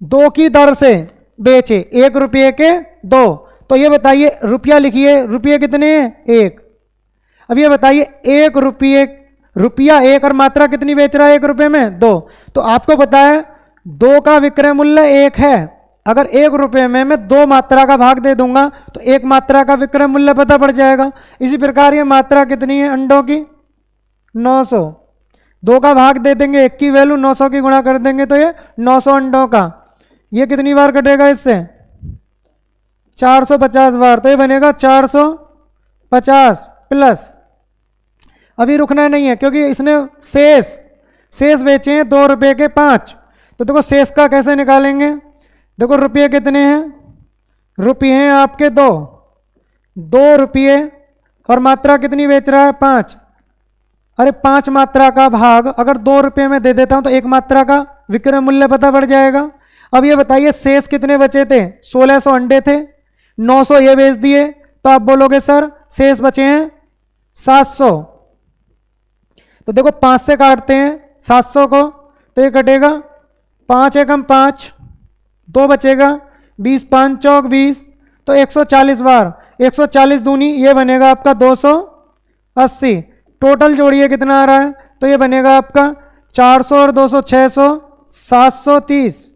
2 की दर से बेचे। 1 रुपये के 2। तो ये बताइए रुपया लिखिए, रुपये कितने हैं? 1। अब ये बताइए 1 रुपया 1 और मात्रा कितनी बेच रहा है 1 रुपये में? 2। तो आपको पता है 2 का विक्रय मूल्य 1 है। अगर 1 रुपये में मैं 2 मात्रा का भाग दे दूंगा तो 1 मात्रा का विक्रय मूल्य पता पड़ जाएगा। इसी प्रकार ये मात्रा कितनी है अंडों की? 900। 2 का भाग दे देंगे, 1 की वैल्यू 900 की गुणा कर देंगे तो ये 900 अंडों का। ये कितनी बार कटेगा इससे? 450 बार। तो ये बनेगा 450 प्लस, अभी रुकना नहीं है क्योंकि इसने शेष बेचे हैं 2 रुपये के 5। तो देखो शेष का कैसे निकालेंगे? देखो रुपये कितने हैं? रुपये हैं आपके 2 रुपये और मात्रा कितनी बेच रहा है? 5। अरे 5 मात्रा का भाग अगर 2 रुपये में दे देता हूं तो 1 मात्रा का विक्रय मूल्य पता पड़ जाएगा। अब ये बताइए शेष कितने बचे थे? 1600 अंडे थे, 900 ये बेच दिए, तो आप बोलोगे सर शेष बचे हैं 700। तो देखो 5 से काटते हैं 700 को तो ये कटेगा 5 एकम 5, 2 बचेगा 20, 5 चौक 20, तो 140 बार। 140 दूनी ये बनेगा आपका 200 80। टोटल जोड़िए कितना आ रहा है, तो ये बनेगा आपका 400 और 200 600 730।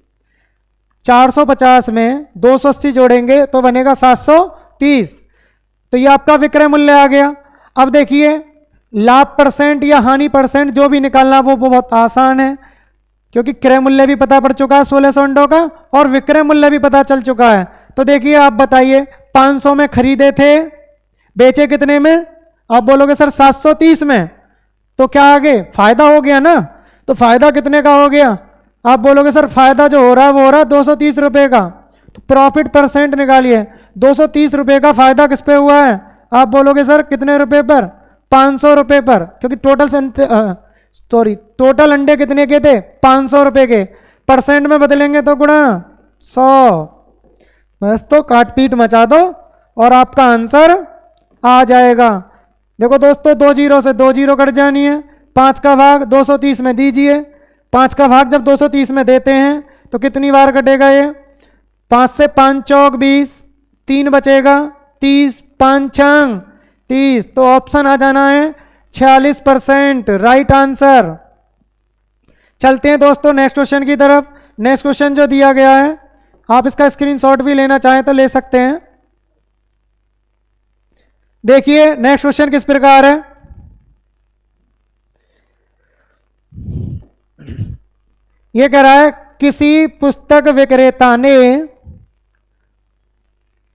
450 में 280 जोड़ेंगे तो बनेगा 730। तो ये आपका विक्रय मूल्य आ गया। अब देखिए लाभ परसेंट या हानि परसेंट जो भी निकालना वो बहुत आसान है, क्योंकि क्रय मूल्य भी पता पड़ चुका है 1600 का और विक्रय मूल्य भी पता चल चुका है। तो देखिए आप बताइए 500 में खरीदे थे, बेचे कितने में, आप बोलोगे सर 730 में, तो क्या आगे फायदा हो गया ना, तो फायदा कितने का हो गया, आप बोलोगे सर फायदा जो हो रहा है वो हो रहा है 230 रुपए का। तो प्रॉफिट परसेंट निकालिए, 230 रुपए का फायदा किस पे हुआ है, आप बोलोगे सर कितने रुपए पर, 500 रुपए पर, क्योंकि टोटल अंडे कितने के थे 500 रुपए के, परसेंट में बदलेंगे तो गुणा 100। बस तो काट पीट मचा दो और आपका आंसर आ जाएगा। देखो दोस्तों 2 जीरो से 2 जीरो कट जानी है, 5 का भाग 230 में दीजिए, 5 का भाग जब 230 में देते हैं तो कितनी बार कटेगा ये, 5 से 5 चौक 20, 3 बचेगा 30, 5 छंग 30। तो ऑप्शन आ जाना है 46%, राइट आंसर। चलते हैं दोस्तों नेक्स्ट क्वेश्चन की तरफ। नेक्स्ट क्वेश्चन जो दिया गया है आप इसका स्क्रीनशॉट भी लेना चाहें तो ले सकते हैं। देखिए नेक्स्ट क्वेश्चन किस प्रकार है, यह कह रहा है किसी पुस्तक विक्रेता ने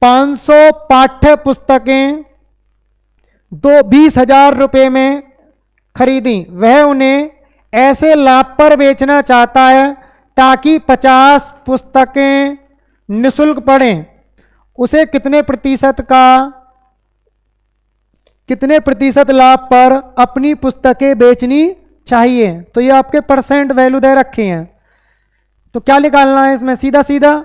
500 पाठ्य पुस्तकें 20,000 रुपए में खरीदी, वह उन्हें ऐसे लाभ पर बेचना चाहता है ताकि 50 पुस्तकें निःशुल्क पढ़ें, उसे कितने प्रतिशत लाभ पर अपनी पुस्तकें बेचनी चाहिए। तो ये आपके परसेंट वैल्यू दे रखे हैं। तो क्या निकालना है इसमें, सीधा सीधा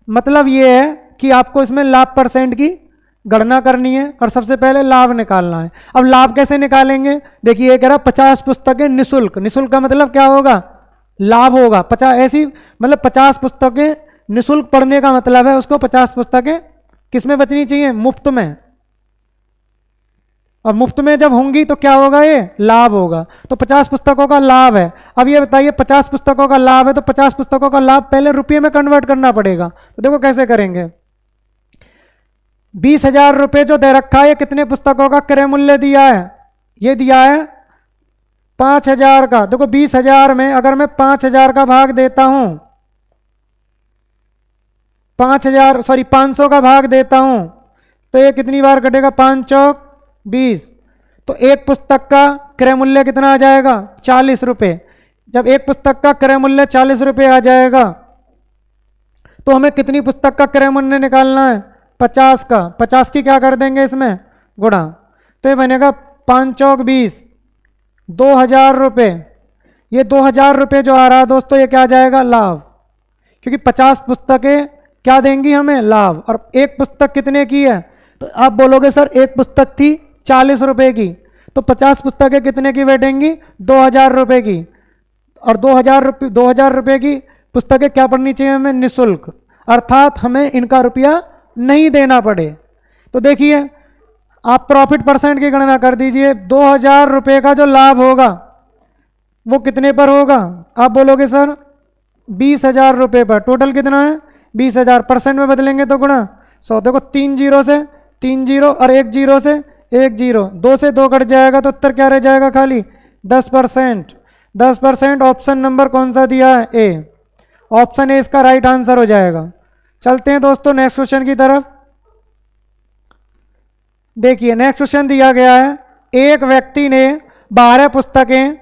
मतलब ये है कि आपको इसमें लाभ परसेंट की गणना करनी है और सबसे पहले लाभ निकालना है। अब लाभ कैसे निकालेंगे, देखिए ये कह रहा 50 पुस्तकें निःशुल्क, निःशुल्क का मतलब क्या होगा, लाभ होगा। 50 ऐसी मतलब 50 पुस्तकें निःशुल्क पढ़ने का मतलब है उसको 50 पुस्तकें किसमें बचनी चाहिए, मुफ्त में। और मुफ्त में जब होंगी तो क्या होगा, ये लाभ होगा। तो 50 पुस्तकों का लाभ है। अब ये बताइए 50 पुस्तकों का लाभ है तो 50 पुस्तकों का लाभ पहले रुपये में कन्वर्ट करना पड़ेगा। तो देखो कैसे करेंगे, 20,000 रुपये जो दे रखा है, ये कितने पुस्तकों का क्रय मूल्य दिया है, ये दिया है 5,000 का। देखो 20,000 में अगर मैं 5,000 का भाग देता हूं, 500 का भाग देता हूं तो ये कितनी बार कटेगा, 5 चौक 20। तो एक पुस्तक का क्रय मूल्य कितना आ जाएगा, 40 रुपये। जब एक पुस्तक का क्रय मूल्य 40 रुपये आ जाएगा तो हमें कितनी पुस्तक का क्रय मूल्य निकालना है, 50 का। 50 की क्या कर देंगे इसमें गुणा, तो ये बनेगा 5 चौक 20, 2,000 रुपये। ये 2,000 रुपये जो आ रहा है दोस्तों ये क्या आ जाएगा, लाभ, क्योंकि 50 पुस्तकें क्या देंगी हमें, लाभ। और एक पुस्तक कितने की है, तो आप बोलोगे सर एक पुस्तक थी 40 रुपये की, तो 50 पुस्तकें कितने की बैठेंगी, 2,000 रुपये की। और 2,000 रुपये की पुस्तकें क्या पढ़नी चाहिए हमें, निःशुल्क, अर्थात हमें इनका रुपया नहीं देना पड़े। तो देखिए आप प्रॉफिट परसेंट की गणना कर दीजिए, 2,000 रुपये का जो लाभ होगा वो कितने पर होगा, आप बोलोगे सर 20,000 रुपये पर। टोटल कितना है 20,000, परसेंट में बदलेंगे तो गुणा 100। देखो 3 जीरो से 3 जीरो और 1 जीरो से 1 जीरो, 2 से 2 कट जाएगा तो उत्तर क्या रह जाएगा, खाली 10%। 10% ऑप्शन नंबर कौन सा दिया है, ए। ऑप्शन ए इसका राइट आंसर हो जाएगा। चलते हैं दोस्तों नेक्स्ट क्वेश्चन की तरफ। देखिए नेक्स्ट क्वेश्चन दिया गया है, एक व्यक्ति ने 12 पुस्तकें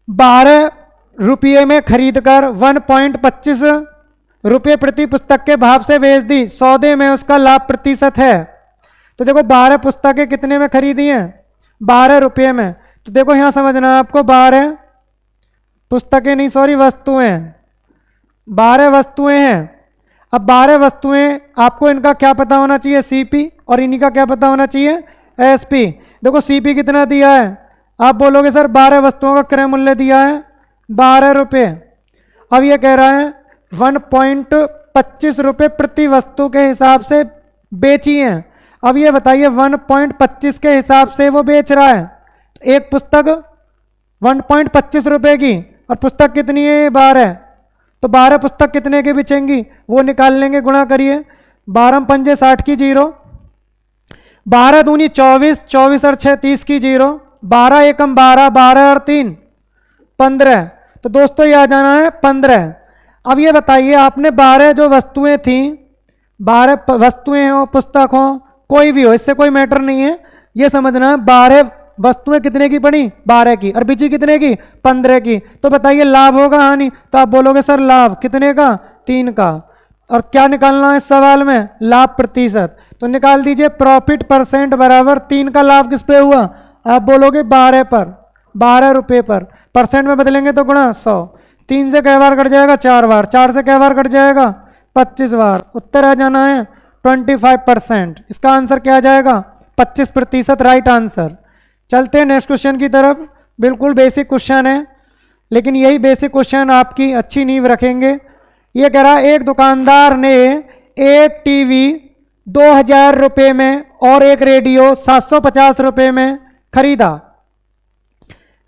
12 रुपये में खरीदकर 1.25 रुपये प्रति पुस्तक के भाव से बेच दी, सौदे में उसका लाभ प्रतिशत है। तो देखो 12 पुस्तकें कितने में खरीदी हैं, 12 रुपये में। तो देखो यहां समझना है आपको, 12 पुस्तकें नहीं सॉरी वस्तुएं, 12 वस्तुएं हैं। अब 12 वस्तुएं, आपको इनका क्या पता होना चाहिए, सीपी, और इन्हीं का क्या पता होना चाहिए, एसपी। देखो सीपी कितना दिया है, आप बोलोगे सर 12 वस्तुओं का क्रय मूल्य दिया है 12 रुपये। अब ये कह रहा है 1.25 रुपये प्रति वस्तु के हिसाब से बेची हैं। अब ये बताइए 1.25 के हिसाब से वो बेच रहा है, एक पुस्तक 1.25 रुपए की, और पुस्तक कितनी है? 12। तो 12 पुस्तक कितने की बिचेंगी वो निकाल लेंगे, गुणा करिए। 12 पंजे 60 की 0, 12 दूनी 24, 24 और 6 30 की 0, 12 एकम 12, 12 और 3 15। तो दोस्तों ये आ जाना है 15। अब ये बताइए आपने 12 जो वस्तुएं थी, 12 वस्तुएं हो, पुस्तक हो, कोई भी हो, इससे कोई मैटर नहीं है, ये समझना है 12 वस्तुएं कितने की पड़ी? 12 की, और बिची कितने की? 15 की। तो बताइए लाभ होगा हानि? तो आप बोलोगे सर लाभ कितने का? 3 का। और क्या निकालना है इस सवाल में? लाभ प्रतिशत। तो निकाल दीजिए प्रॉफिट परसेंट बराबर 3 का लाभ किस पे हुआ? आप बोलोगे 12 पर, 12 रुपये पर। परसेंट में बदलेंगे तो गुणा 100। 3 से कै बार कट जाएगा? 4 बार। 4 से कै बार कट जाएगा? 25 बार। उत्तर आ जाना है 25%। इसका आंसर क्या आ जाएगा? 25%, राइट आंसर। चलते हैं नेक्स्ट क्वेश्चन की तरफ। बिल्कुल बेसिक क्वेश्चन है, लेकिन यही बेसिक क्वेश्चन आपकी अच्छी नींव रखेंगे। ये कह रहा एक दुकानदार ने एक टीवी 2000 रुपये में और एक रेडियो 750 रुपये में खरीदा।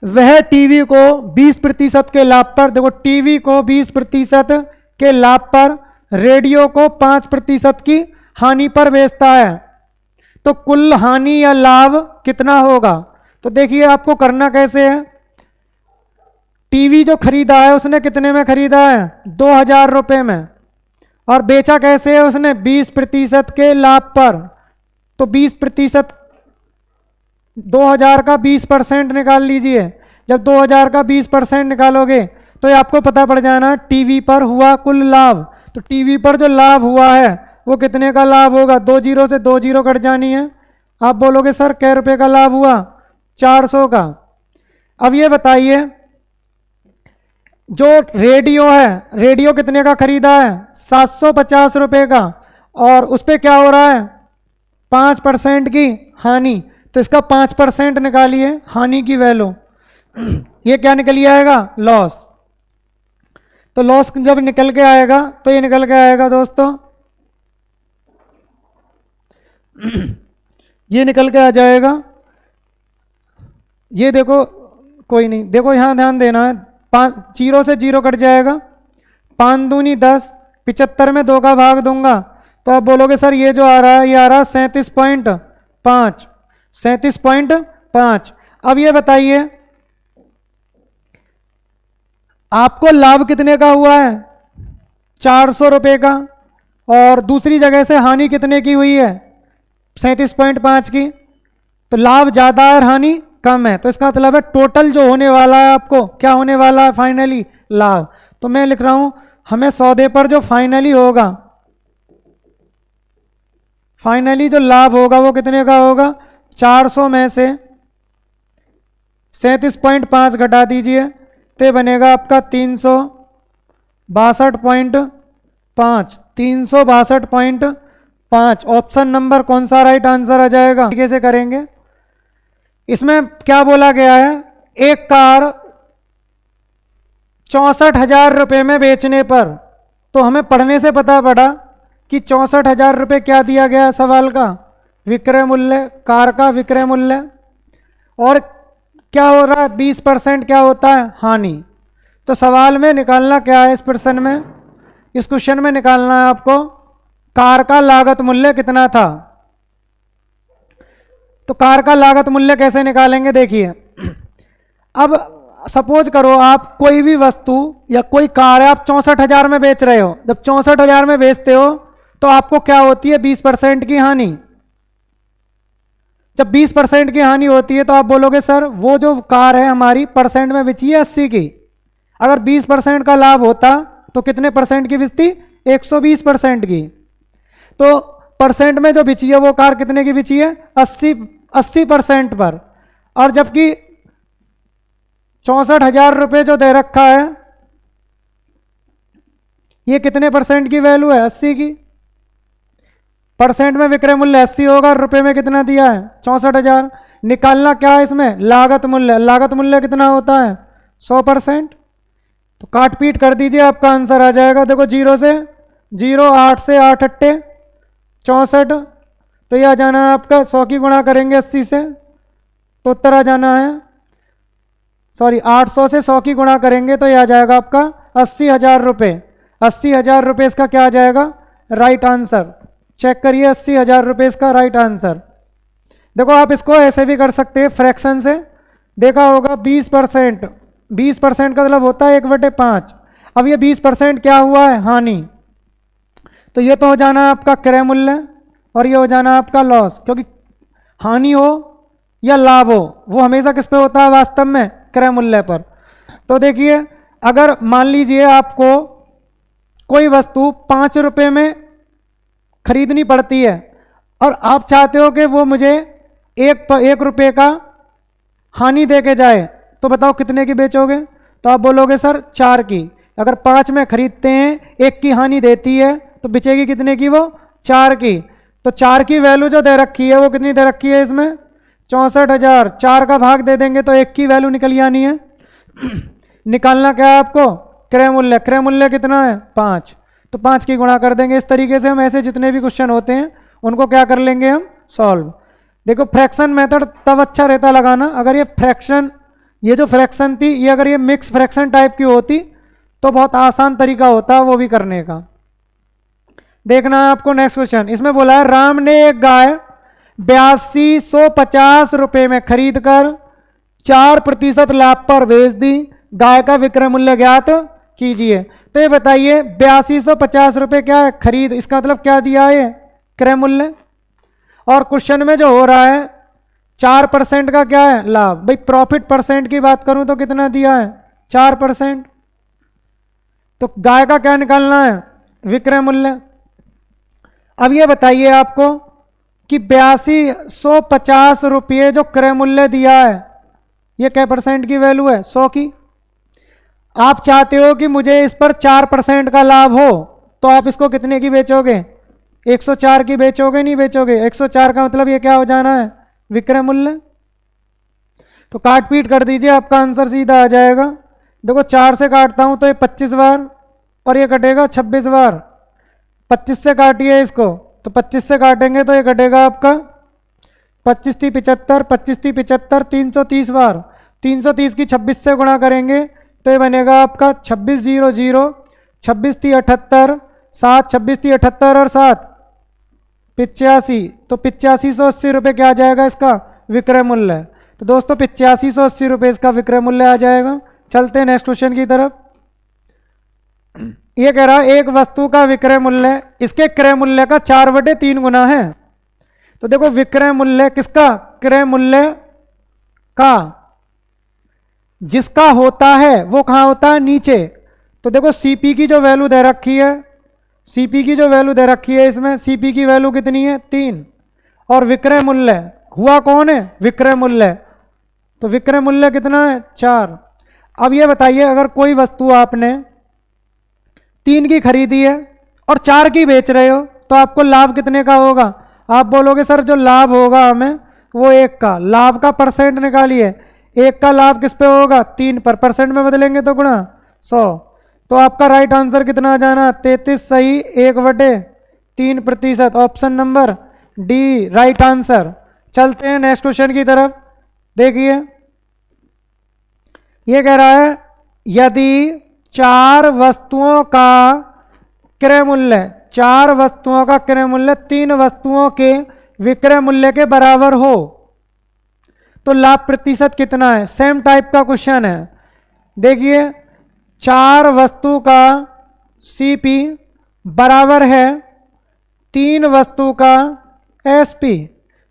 वह टीवी को 20% के लाभ पर, देखो टीवी को 20% के लाभ पर, रेडियो को 5% की हानि पर बेचता है। तो कुल हानि या लाभ कितना होगा? तो देखिए आपको करना कैसे है। टीवी जो खरीदा है उसने कितने में खरीदा है? 2000 रुपये में। और बेचा कैसे है उसने? 20% के लाभ पर। तो 20%, 2000 का 20% निकाल लीजिए। जब 2000 का 20% निकालोगे तो ये आपको पता पड़ जाना टीवी पर हुआ कुल लाभ। तो टीवी पर जो लाभ हुआ है वो कितने का लाभ होगा? 2 जीरो से 2 जीरो कट जानी है। आप बोलोगे सर कै रुपये का लाभ हुआ? 400 का। अब ये बताइए जो रेडियो है, रेडियो कितने का खरीदा है? 750 रुपये का, और उस पर क्या हो रहा है? 5% की हानि। तो इसका 5% निकालिए हानि की वैल्यू। ये क्या निकल आएगा? लॉस। तो लॉस जब निकल के आएगा तो ये निकल के आएगा दोस्तों, ये निकल के आ जाएगा। ये देखो, कोई नहीं, देखो यहाँ ध्यान देना है। 5 जीरो से 0 कट जाएगा। 5 दूनी 10, 75 में 2 का भाग दूंगा तो आप बोलोगे सर ये जो आ रहा है ये आ रहा है 37.5, 37.5। अब ये बताइए आपको लाभ कितने का हुआ है? 400 रुपये का, और दूसरी जगह से हानि कितने की हुई है? 37.5 की। तो लाभ ज़्यादा है और हानि कम है, तो इसका मतलब है टोटल जो होने वाला है आपको क्या होने वाला है? फाइनली लाभ। तो मैं लिख रहा हूं हमें सौदे पर जो फाइनली होगा, फाइनली जो लाभ होगा वो कितने का होगा? 400 में से 37.5 घटा दीजिए तो बनेगा आपका 362.5, 362.5। ऑप्शन नंबर कौन सा राइट आंसर आ जाएगा? तरीके से करेंगे। इसमें क्या बोला गया है? एक कार 64,000 रुपये में बेचने पर, तो हमें पढ़ने से पता पड़ा कि 64,000 रुपये क्या दिया गया सवाल का? विक्रय मूल्य, कार का विक्रय मूल्य। और क्या हो रहा है? 20% क्या होता है? हानि। तो सवाल में निकालना क्या है? इस प्रश्न में, इस क्वेश्चन में निकालना है आपको कार का लागत मूल्य कितना था। तो कार का लागत मूल्य कैसे निकालेंगे? देखिए, अब सपोज करो आप कोई भी वस्तु या कोई कार है, आप 64,000 में बेच रहे हो। जब 64,000 में बेचते हो तो आपको क्या होती है? 20% की हानि। जब 20% की हानि होती है तो आप बोलोगे सर वो जो कार है हमारी परसेंट में बिची है 80 की। अगर 20% का लाभ होता तो कितने परसेंट की बिचती? 120% की। तो परसेंट में जो बिची है वो कार कितने की बिची है? 80% पर। और जबकि 64,000 रुपये जो दे रखा है ये कितने परसेंट की वैल्यू है? 80 की। परसेंट में विक्रय मूल्य 80 होगा, रुपए में कितना दिया है? 64,000। निकालना क्या है इसमें? लागत मूल्य। लागत मूल्य कितना होता है? 100%। तो काट पीट कर दीजिए, आपका आंसर आ जाएगा। देखो 0 से 0, 8 से 8 अट्टे 64। तो ये आ जाना है आपका 100 की गुणा करेंगे 80 से तो उत्तर आ जाना है, सॉरी 800 से 100 की गुणा करेंगे तो ये आ जाएगा आपका 80,000 रुपये। 80,000 रुपये इसका क्या आ जाएगा, राइट आंसर। चेक करिए 80,000 रुपये इसका राइट आंसर। देखो आप इसको ऐसे भी कर सकते हैं फ्रैक्शन से, देखा होगा 20%, 20% का मतलब होता है 1/5। अब ये 20% क्या हुआ है, हानि, तो ये तो हो जाना आपका क्रय मूल्य और ये हो जाना आपका लॉस, क्योंकि हानि हो या लाभ हो वो हमेशा किस पे होता है वास्तव में, क्रय मूल्य पर। तो देखिए अगर मान लीजिए आपको कोई वस्तु 5 रुपये में खरीदनी पड़ती है और आप चाहते हो कि वो मुझे 1 रुपये का हानि दे के जाए, तो बताओ कितने की बेचोगे, तो आप बोलोगे सर 4 की। अगर 5 में खरीदते हैं 1 की हानि देती है तो बिचेगी कितने की, वो 4 की। तो 4 की वैल्यू जो दे रखी है वो कितनी दे रखी है इसमें, 64,000। 4 का भाग दे देंगे तो 1 की वैल्यू निकल आनी है। निकालना क्या है आपको, क्रय मूल्य। क्रय मूल्य कितना है 5, तो 5 की गुणा कर देंगे। इस तरीके से हम ऐसे जितने भी क्वेश्चन होते हैं उनको क्या कर लेंगे हम, सॉल्व। देखो फ्रैक्शन मेथड तब अच्छा रहता लगाना अगर ये फ्रैक्शन, ये जो फ्रैक्शन थी ये अगर ये मिक्स फ्रैक्शन टाइप की होती तो बहुत आसान तरीका होता वो भी करने का। देखना है आपको नेक्स्ट क्वेश्चन। इसमें बोला है राम ने एक गाय 8250 रुपये में खरीद कर 4% लाभ पर बेच दी, गाय का विक्रय मूल्य ज्ञात कीजिए। तो ये बताइए 8250 रुपये क्या है, खरीद, इसका मतलब क्या दिया है, क्रय मूल्य। और क्वेश्चन में जो हो रहा है 4% का क्या है, लाभ। भाई प्रॉफिट परसेंट की बात करूं तो कितना दिया है, 4%। तो गाय का क्या निकालना है, विक्रय मूल्य। अब ये बताइए आपको कि 8250 रुपये जो क्रय मूल्य दिया है ये क्या परसेंट की वैल्यू है, 100 की। आप चाहते हो कि मुझे इस पर 4% का लाभ हो, तो आप इसको कितने की बेचोगे, 104 की बेचोगे, नहीं बेचोगे। 104 का मतलब ये क्या हो जाना है, विक्रय मूल्य। तो काट पीट कर दीजिए, आपका आंसर सीधा आ जाएगा। देखो 4 से काटता हूं तो ये 25 बार और ये कटेगा 26 बार। 25 से काटिए इसको, तो 25 से काटेंगे तो ये कटेगा आपका 25 × 75, 25 × 75, 330 बार। 330 की 26 से गुणा करेंगे तो ये बनेगा आपका 2600, 26 × 78, 7, 26 × 78 और 7 85। तो 8580 रुपये क्या आ जाएगा इसका विक्रय मूल्य। तो दोस्तों 8580 रुपये इसका विक्रय मूल्य आ जाएगा। चलते हैं नेक्स्ट क्वेश्चन की तरफ। ये कह रहा है एक वस्तु का विक्रय मूल्य इसके क्रय मूल्य का 4/3 गुना है। तो देखो विक्रय मूल्य किसका, क्रय मूल्य का, जिसका होता है वो कहाँ होता है, नीचे। तो देखो सीपी की जो वैल्यू दे रखी है, सीपी की जो वैल्यू दे रखी है इसमें सीपी की वैल्यू कितनी है, 3। और विक्रय मूल्य हुआ कौन है, विक्रय मूल्य। तो विक्रय मूल्य कितना है, 4। अब ये बताइए अगर कोई वस्तु आपने 3 की खरीदी है और 4 की बेच रहे हो तो आपको लाभ कितने का होगा। आप बोलोगे सर जो लाभ होगा हमें वो 1 का, लाभ का परसेंट निकालिए। 1 का लाभ किस पे होगा, 3 पर, परसेंट में बदलेंगे तो गुणा 100। तो आपका राइट आंसर कितना आ जाना, 33 सही 1/3%। Option number D right answer. चलते हैं नेक्स्ट क्वेश्चन की तरफ। देखिए ये कह रहा है यदि 4 वस्तुओं का क्रय मूल्य, 4 वस्तुओं का क्रय मूल्य 3 वस्तुओं के विक्रय मूल्य के बराबर हो तो लाभ प्रतिशत कितना है। सेम टाइप का क्वेश्चन है। देखिए 4 वस्तु का सीपी बराबर है 3 वस्तु का एसपी।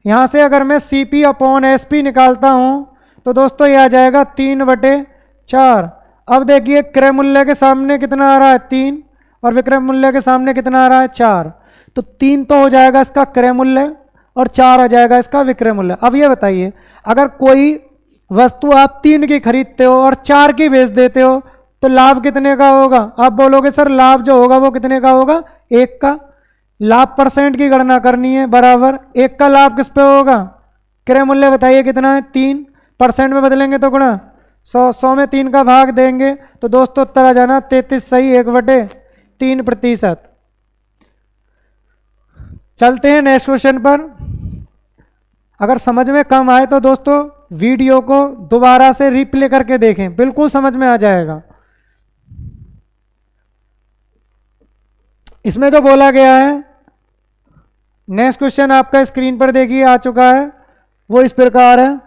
यहां से अगर मैं सीपी अपॉन एसपी निकालता हूं तो दोस्तों ये आ जाएगा 3/4। अब देखिए क्रय मूल्य के सामने कितना आ रहा है, 3, और विक्रय मूल्य के सामने कितना आ रहा है, 4। तो 3 तो हो जाएगा इसका क्रय मूल्य और 4 आ जाएगा इसका विक्रय मूल्य। अब ये बताइए अगर कोई वस्तु आप 3 की खरीदते हो और 4 की बेच देते हो तो लाभ कितने का होगा। आप बोलोगे सर लाभ जो होगा वो कितने का होगा, 1 का। लाभ परसेंट की गणना करनी है, बराबर 1 का लाभ किस पे होगा, क्रय मूल्य बताइए कितना है, 3, परसेंट में बदलेंगे तो गुणा 100, 100 में 3 का भाग देंगे तो दोस्तों उत्तर आ जाना 33 सही 1/3%। चलते हैं नेक्स्ट क्वेश्चन पर। अगर समझ में कम आए तो दोस्तों वीडियो को दोबारा से रिप्ले करके देखें, बिल्कुल समझ में आ जाएगा। इसमें जो बोला गया है, नेक्स्ट क्वेश्चन आपका स्क्रीन पर देखिए आ चुका है, वो इस प्रकार है।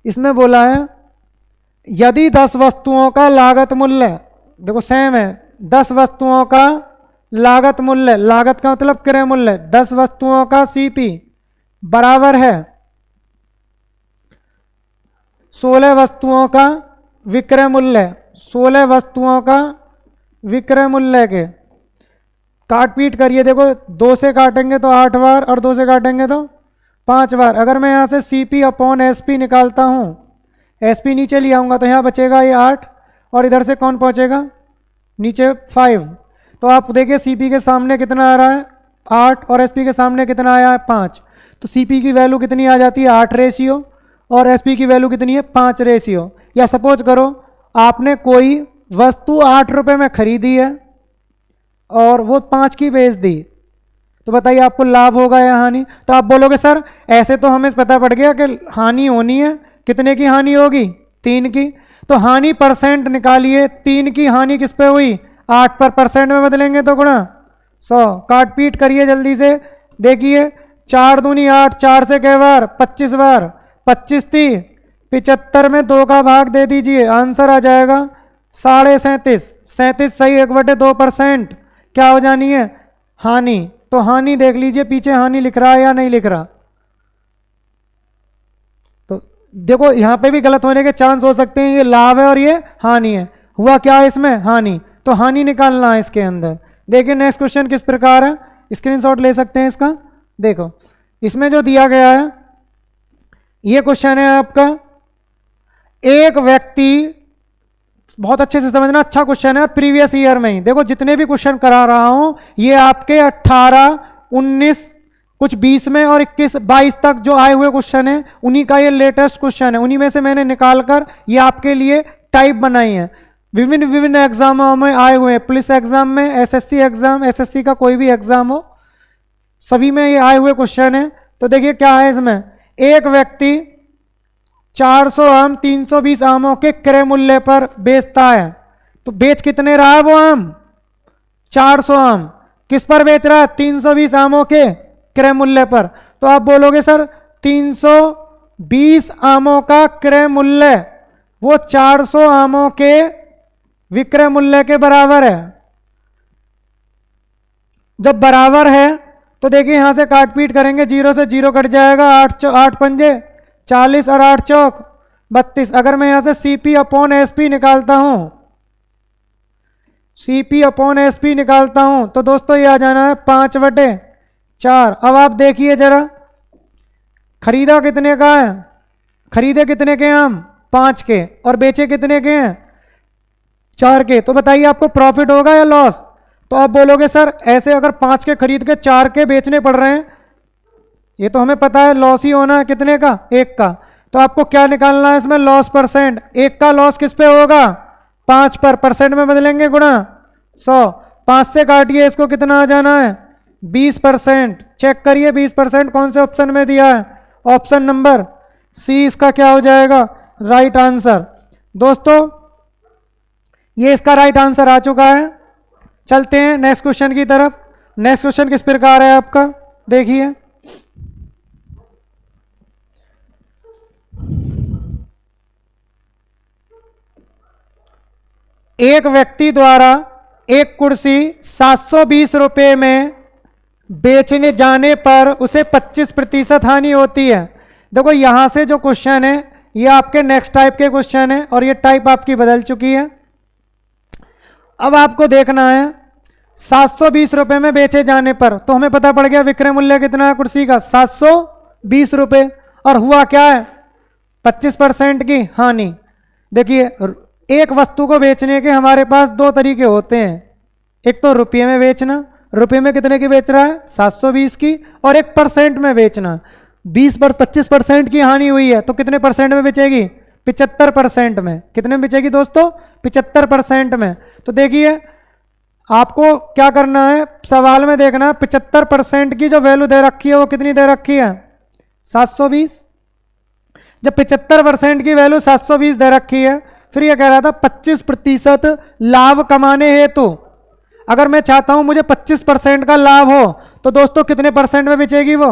इसमें बोला है यदि 10 वस्तुओं का लागत मूल्य, देखो सेम है, 10 वस्तुओं का लागत मूल्य, लागत का मतलब क्रय मूल्य, 10 वस्तुओं का सीपी बराबर है 16 वस्तुओं का विक्रय मूल्य, 16 वस्तुओं का विक्रय मूल्य के। काट पीट करिए, देखो 2 से काटेंगे तो 8 बार और 2 से काटेंगे तो 5 बार। अगर मैं यहाँ से CP अपॉन SP निकालता हूँ, SP नीचे ले आऊँगा तो यहाँ बचेगा ये 8 और इधर से कौन पहुँचेगा नीचे 5। तो आप देखिए CP के सामने कितना आ रहा है 8 और SP के सामने कितना आया है 5। तो CP की वैल्यू कितनी आ जाती है 8 रेशियो और SP की वैल्यू कितनी है 5 रेशियो। या सपोज करो आपने कोई वस्तु 8 रुपये में खरीदी है और वो 5 की बेच दी, तो बताइए आपको लाभ होगा या हानि? तो आप बोलोगे सर ऐसे तो हमें पता पड़ गया कि हानि होनी है। कितने की हानि होगी? 3 की। तो हानि परसेंट निकालिए, 3 की हानि किस पे हुई? 8 पर, परसेंट में बदलेंगे तो गुणा 100। काट पीट करिए जल्दी से, देखिए 4 दूनी 8, 4 से कै बार 25 बार, 25 थी 75 में 2 का भाग दे दीजिए, आंसर आ जाएगा 37.5। 37 सही 1/2% क्या हो जानी है? हानि। तो हानि देख लीजिए पीछे हानि लिख रहा है या नहीं लिख रहा। तो देखो यहां पे भी गलत होने के चांस हो सकते हैं, ये लाभ है और ये हानि है। हुआ क्या है इसमें? हानि। तो हानि निकालना है इसके अंदर। देखिए नेक्स्ट क्वेश्चन किस प्रकार है, स्क्रीनशॉट ले सकते हैं इसका। देखो इसमें जो दिया गया है, ये क्वेश्चन है आपका, एक व्यक्ति, बहुत अच्छे से समझना, अच्छा क्वेश्चन है, प्रीवियस ईयर में ही। देखो जितने भी क्वेश्चन करा रहा हूं ये आपके 18, 19, कुछ 20 में और 21, 22 तक जो आए हुए क्वेश्चन है उन्हीं का ये लेटेस्ट क्वेश्चन है। उन्हीं में से मैंने निकालकर ये आपके लिए टाइप बनाई है। विभिन्न विभिन्न एग्जामों में आए हुए हैं, पुलिस एग्जाम में, SSC एग्जाम, SSC का कोई भी एग्जाम हो, सभी में ये आए हुए क्वेश्चन है। तो देखिए क्या है इसमें, एक व्यक्ति 400 आम 320 आमों के क्रय मूल्य पर बेचता है। तो बेच कितने रहा है वो आम? 400 आम। किस पर बेच रहा है? 320 आमों के क्रय मूल्य पर। तो आप बोलोगे सर 320 आमों का क्रय मूल्य वो 400 आमों के विक्रय मूल्य के बराबर है। जब बराबर है तो देखिए यहां से काट पीट करेंगे, 0 से 0 कट जाएगा, 8 पंजे 40 और 8 चौक 32। अगर मैं यहां से CP अपॉन SP निकालता हूं, CP अपॉन SP निकालता हूं तो दोस्तों ये आ जाना है 5/4। अब आप देखिए जरा, खरीदा कितने का है? खरीदे कितने के आम? 5 के, और बेचे कितने के हैं? 4 के। तो बताइए आपको प्रॉफिट होगा या लॉस? तो आप बोलोगे सर ऐसे अगर 5 के खरीद के 4 के बेचने पड़ रहे हैं, ये तो हमें पता है लॉस ही होना है। कितने का? 1 का। तो आपको क्या निकालना है इसमें? Loss percent. 1 का लॉस किस पे होगा? 5 पर, परसेंट में बदलेंगे गुणा 100। 5 से काटिए, इसको कितना आ जाना है? 20%। चेक करिए 20% कौन से ऑप्शन में दिया है? ऑप्शन नंबर C इसका क्या हो जाएगा? Right answer. दोस्तों ये इसका राइट आंसर आ चुका है। चलते हैं नेक्स्ट क्वेश्चन की तरफ। नेक्स्ट क्वेश्चन किस प्रकार है आपका, देखिए। एक व्यक्ति द्वारा एक कुर्सी 720 रुपये में बेचने जाने पर उसे 25% हानि होती है। देखो यहां से जो क्वेश्चन है ये आपके नेक्स्ट टाइप के क्वेश्चन है और ये टाइप आपकी बदल चुकी है। अब आपको देखना है 720 रुपये में बेचे जाने पर, तो हमें पता पड़ गया विक्रय मूल्य कितना है कुर्सी का? 720 रुपये। और हुआ क्या है? 25% की हानि। देखिए एक वस्तु को बेचने के हमारे पास 2 तरीके होते हैं। एक तो रुपये में बेचना, रुपये में कितने की बेच रहा है? 720 की। और एक परसेंट में बेचना, 25% की हानि हुई है तो कितने परसेंट में बेचेगी? 75% में। कितने में बेचेगी दोस्तों? 75% में। तो देखिए आपको क्या करना है, सवाल में देखना है 75% की जो वैल्यू दे रखी है वो कितनी दे रखी है? 720। जब 75% की वैल्यू 720 दे रखी है, फिर ये कह रहा था 25% लाभ कमाने हेतु अगर मैं चाहता हूं मुझे 25% का लाभ हो, तो दोस्तों कितने परसेंट में बेचेगी वो?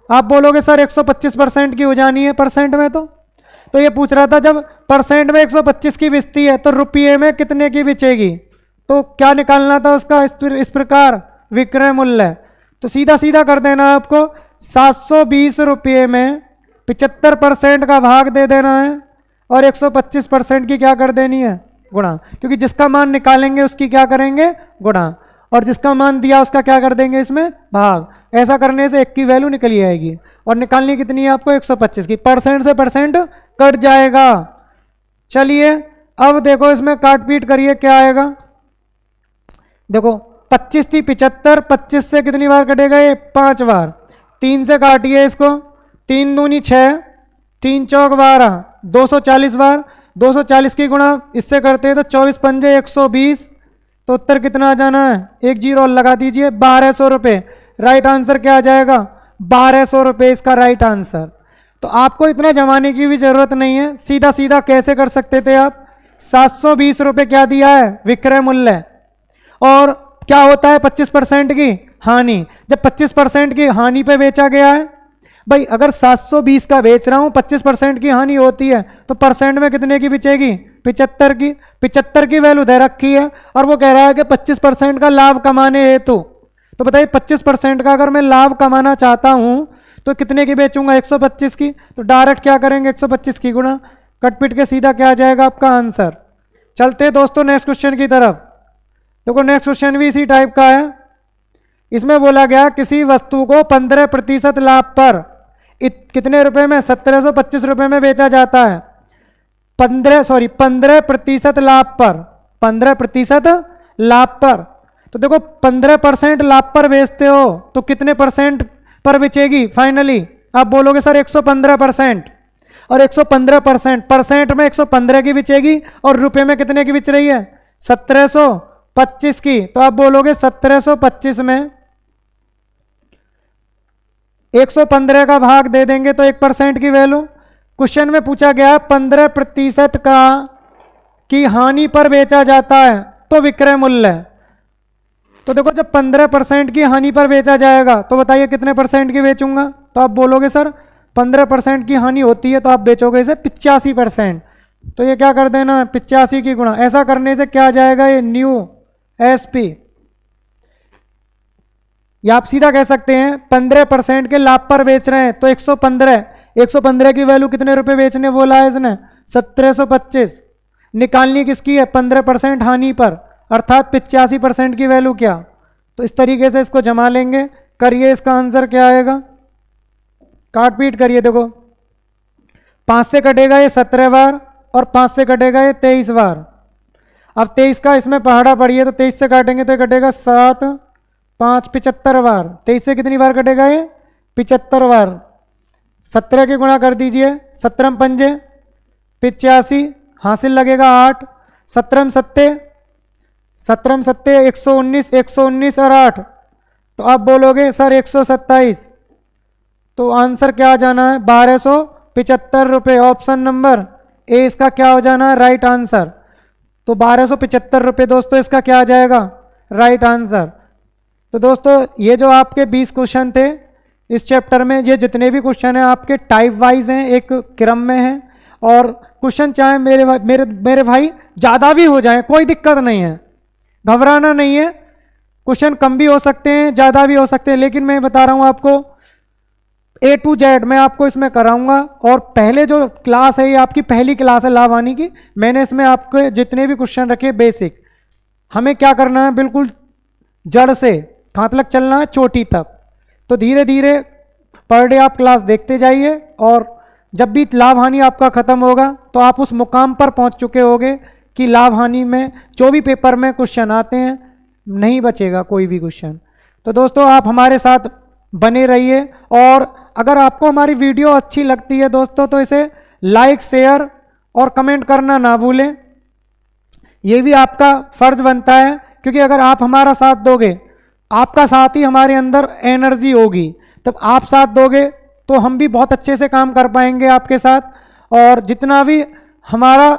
आप बोलोगे सर 125% की हो जानी है परसेंट में। तो ये पूछ रहा था जब परसेंट में 125 की बेचती है तो रुपये में कितने की बेचेगी, तो क्या निकालना था उसका? इस प्रकार विक्रय मूल्य। तो सीधा सीधा कर देना है आपको, 720 रुपये में 75% का भाग दे देना है और 125% की क्या कर देनी है? गुणा। क्योंकि जिसका मान निकालेंगे उसकी क्या करेंगे? गुणा। और जिसका मान दिया उसका क्या कर देंगे इसमें? भाग। ऐसा करने से एक की वैल्यू निकली आएगी और निकालनी कितनी है आपको? 125 की। परसेंट से परसेंट कट जाएगा। चलिए अब देखो इसमें काट पीट करिए क्या आएगा। देखो 25 थी 75, 25 से कितनी बार कटेगा ये? 5 बार। 3 से काटिए इसको, 3 दूनी 6, 3 चौक 12, 240 बार। 240 की गुणा इससे करते हैं तो 24 पंजे 120। तो उत्तर कितना आ जाना है? एक जीरो और लगा दीजिए, 1200 रुपये। राइट आंसर क्या आ जाएगा? 1200 रुपये इसका राइट आंसर। तो आपको इतना जमाने की भी जरूरत नहीं है, सीधा सीधा कैसे कर सकते थे आप? 720 रुपये क्या दिया है? विक्रय मूल्य। और क्या होता है 25% की हानि? जब 25% की हानि पे बेचा गया है, भाई अगर 720 का बेच रहा हूं 25% की हानि होती है तो परसेंट में कितने की बिचेगी? 75 की। 75 की वैल्यू दे रखी है और वो कह रहा है कि 25% का लाभ कमाने हेतु। तो बताइए 25% का अगर मैं लाभ कमाना चाहता हूं तो कितने की बेचूंगा? 125 की। तो डायरेक्ट क्या करेंगे? 125 की गुणा। कटपिट के सीधा क्या आ जाएगा आपका आंसर। चलते हैं दोस्तों नेक्स्ट क्वेश्चन की तरफ। देखो नेक्स्ट क्वेश्चन भी इसी टाइप का है। इसमें बोला गया किसी वस्तु को 15% लाभ पर कितने रुपए में? 1725 रुपए में बेचा जाता है। 15% लाभ पर, 15% लाभ पर। तो देखो 15% लाभ पर बेचते हो तो कितने परसेंट पर बेचेगी फाइनली? आप बोलोगे सर 115%। और 115% परसेंट में 115 की बेचेगी और रुपए में कितने की बेच रही है? 1725 की। तो आप बोलोगे 1725 में 115 का भाग दे देंगे तो 1% की वैल्यू। क्वेश्चन में पूछा गया 15% का की हानि पर बेचा जाता है तो विक्रय मूल्य। तो देखो जब 15% की हानि पर बेचा जाएगा तो बताइए कितने परसेंट की बेचूंगा? तो आप बोलोगे सर 15% की हानि होती है तो आप बेचोगे इसे 85%। तो ये क्या कर देना है? 85 की गुणा। ऐसा करने से क्या आ जाएगा? ये न्यू एसपी। या आप सीधा कह सकते हैं 15% के लाभ पर बेच रहे हैं तो 115 की वैल्यू कितने रुपए बेचने बोला है इसने? 1725। निकालनी किसकी है? 15% हानि पर, अर्थात 85% की वैल्यू क्या? तो इस तरीके से इसको जमा लेंगे। करिए इसका आंसर क्या आएगा? काट पीट करिए। देखो 5 से कटेगा ये 17 बार और 5 से कटेगा ये 23 बार। अब 23 का इसमें पहाड़ा पड़ी है तो 23 से काटेंगे तो ये कटेगा 7, 5, 75 बार। 23 से कितनी बार कटेगा ये? 75 बार। 17 की गुणा कर दीजिए, 17 पंजे 85, हासिल लगेगा 8, 17 सत्ते 119, 119 और 8। तो आप बोलोगे सर 127। तो आंसर क्या आ जाना है? 1275 रुपये। ऑप्शन नंबर ए इसका क्या हो जाना है? Right answer. तो 1275 रुपये दोस्तों इसका क्या आ जाएगा? Right answer. तो दोस्तों ये जो आपके 20 क्वेश्चन थे इस चैप्टर में, ये जितने भी क्वेश्चन हैं आपके टाइप वाइज हैं, एक क्रम में हैं। और क्वेश्चन चाहे मेरे भाई ज़्यादा भी हो जाए कोई दिक्कत नहीं है, घबराना नहीं है। क्वेश्चन कम भी हो सकते हैं, ज़्यादा भी हो सकते हैं, लेकिन मैं बता रहा हूँ आपको A to Z मैं आपको इसमें कराऊंगा। और पहले जो क्लास है ये आपकी पहली क्लास है लाभहानि की। मैंने इसमें आपके जितने भी क्वेश्चन रखे बेसिक, हमें क्या करना है? बिल्कुल जड़ से कहाँ तक चलना है? चोटी तक। तो धीरे धीरे पर डे आप क्लास देखते जाइए और जब भी लाभ हानि आपका ख़त्म होगा तो आप उस मुकाम पर पहुंच चुके होगे कि लाभ हानि में जो भी पेपर में क्वेश्चन आते हैं नहीं बचेगा कोई भी क्वेश्चन। तो दोस्तों आप हमारे साथ बने रहिए और अगर आपको हमारी वीडियो अच्छी लगती है दोस्तों तो इसे लाइक, शेयर और कमेंट करना ना भूलें। ये भी आपका फर्ज बनता है, क्योंकि अगर आप हमारा साथ दोगे, आपका साथ ही हमारे अंदर एनर्जी होगी। तब आप साथ दोगे तो हम भी बहुत अच्छे से काम कर पाएंगे आपके साथ। और जितना भी हमारा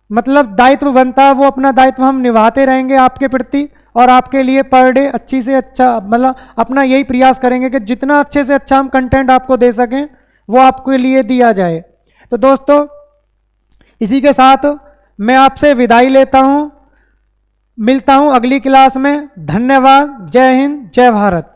मतलब दायित्व बनता है वो अपना दायित्व हम निभाते रहेंगे आपके प्रति, और आपके लिए पर डे अच्छी से अच्छा मतलब अपना यही प्रयास करेंगे कि जितना अच्छे से अच्छा हम कंटेंट आपको दे सकें वो आपके लिए दिया जाए। तो दोस्तों इसी के साथ मैं आपसे विदाई लेता हूँ, मिलता हूँ अगली क्लास में। धन्यवाद। जय हिंद, जय भारत।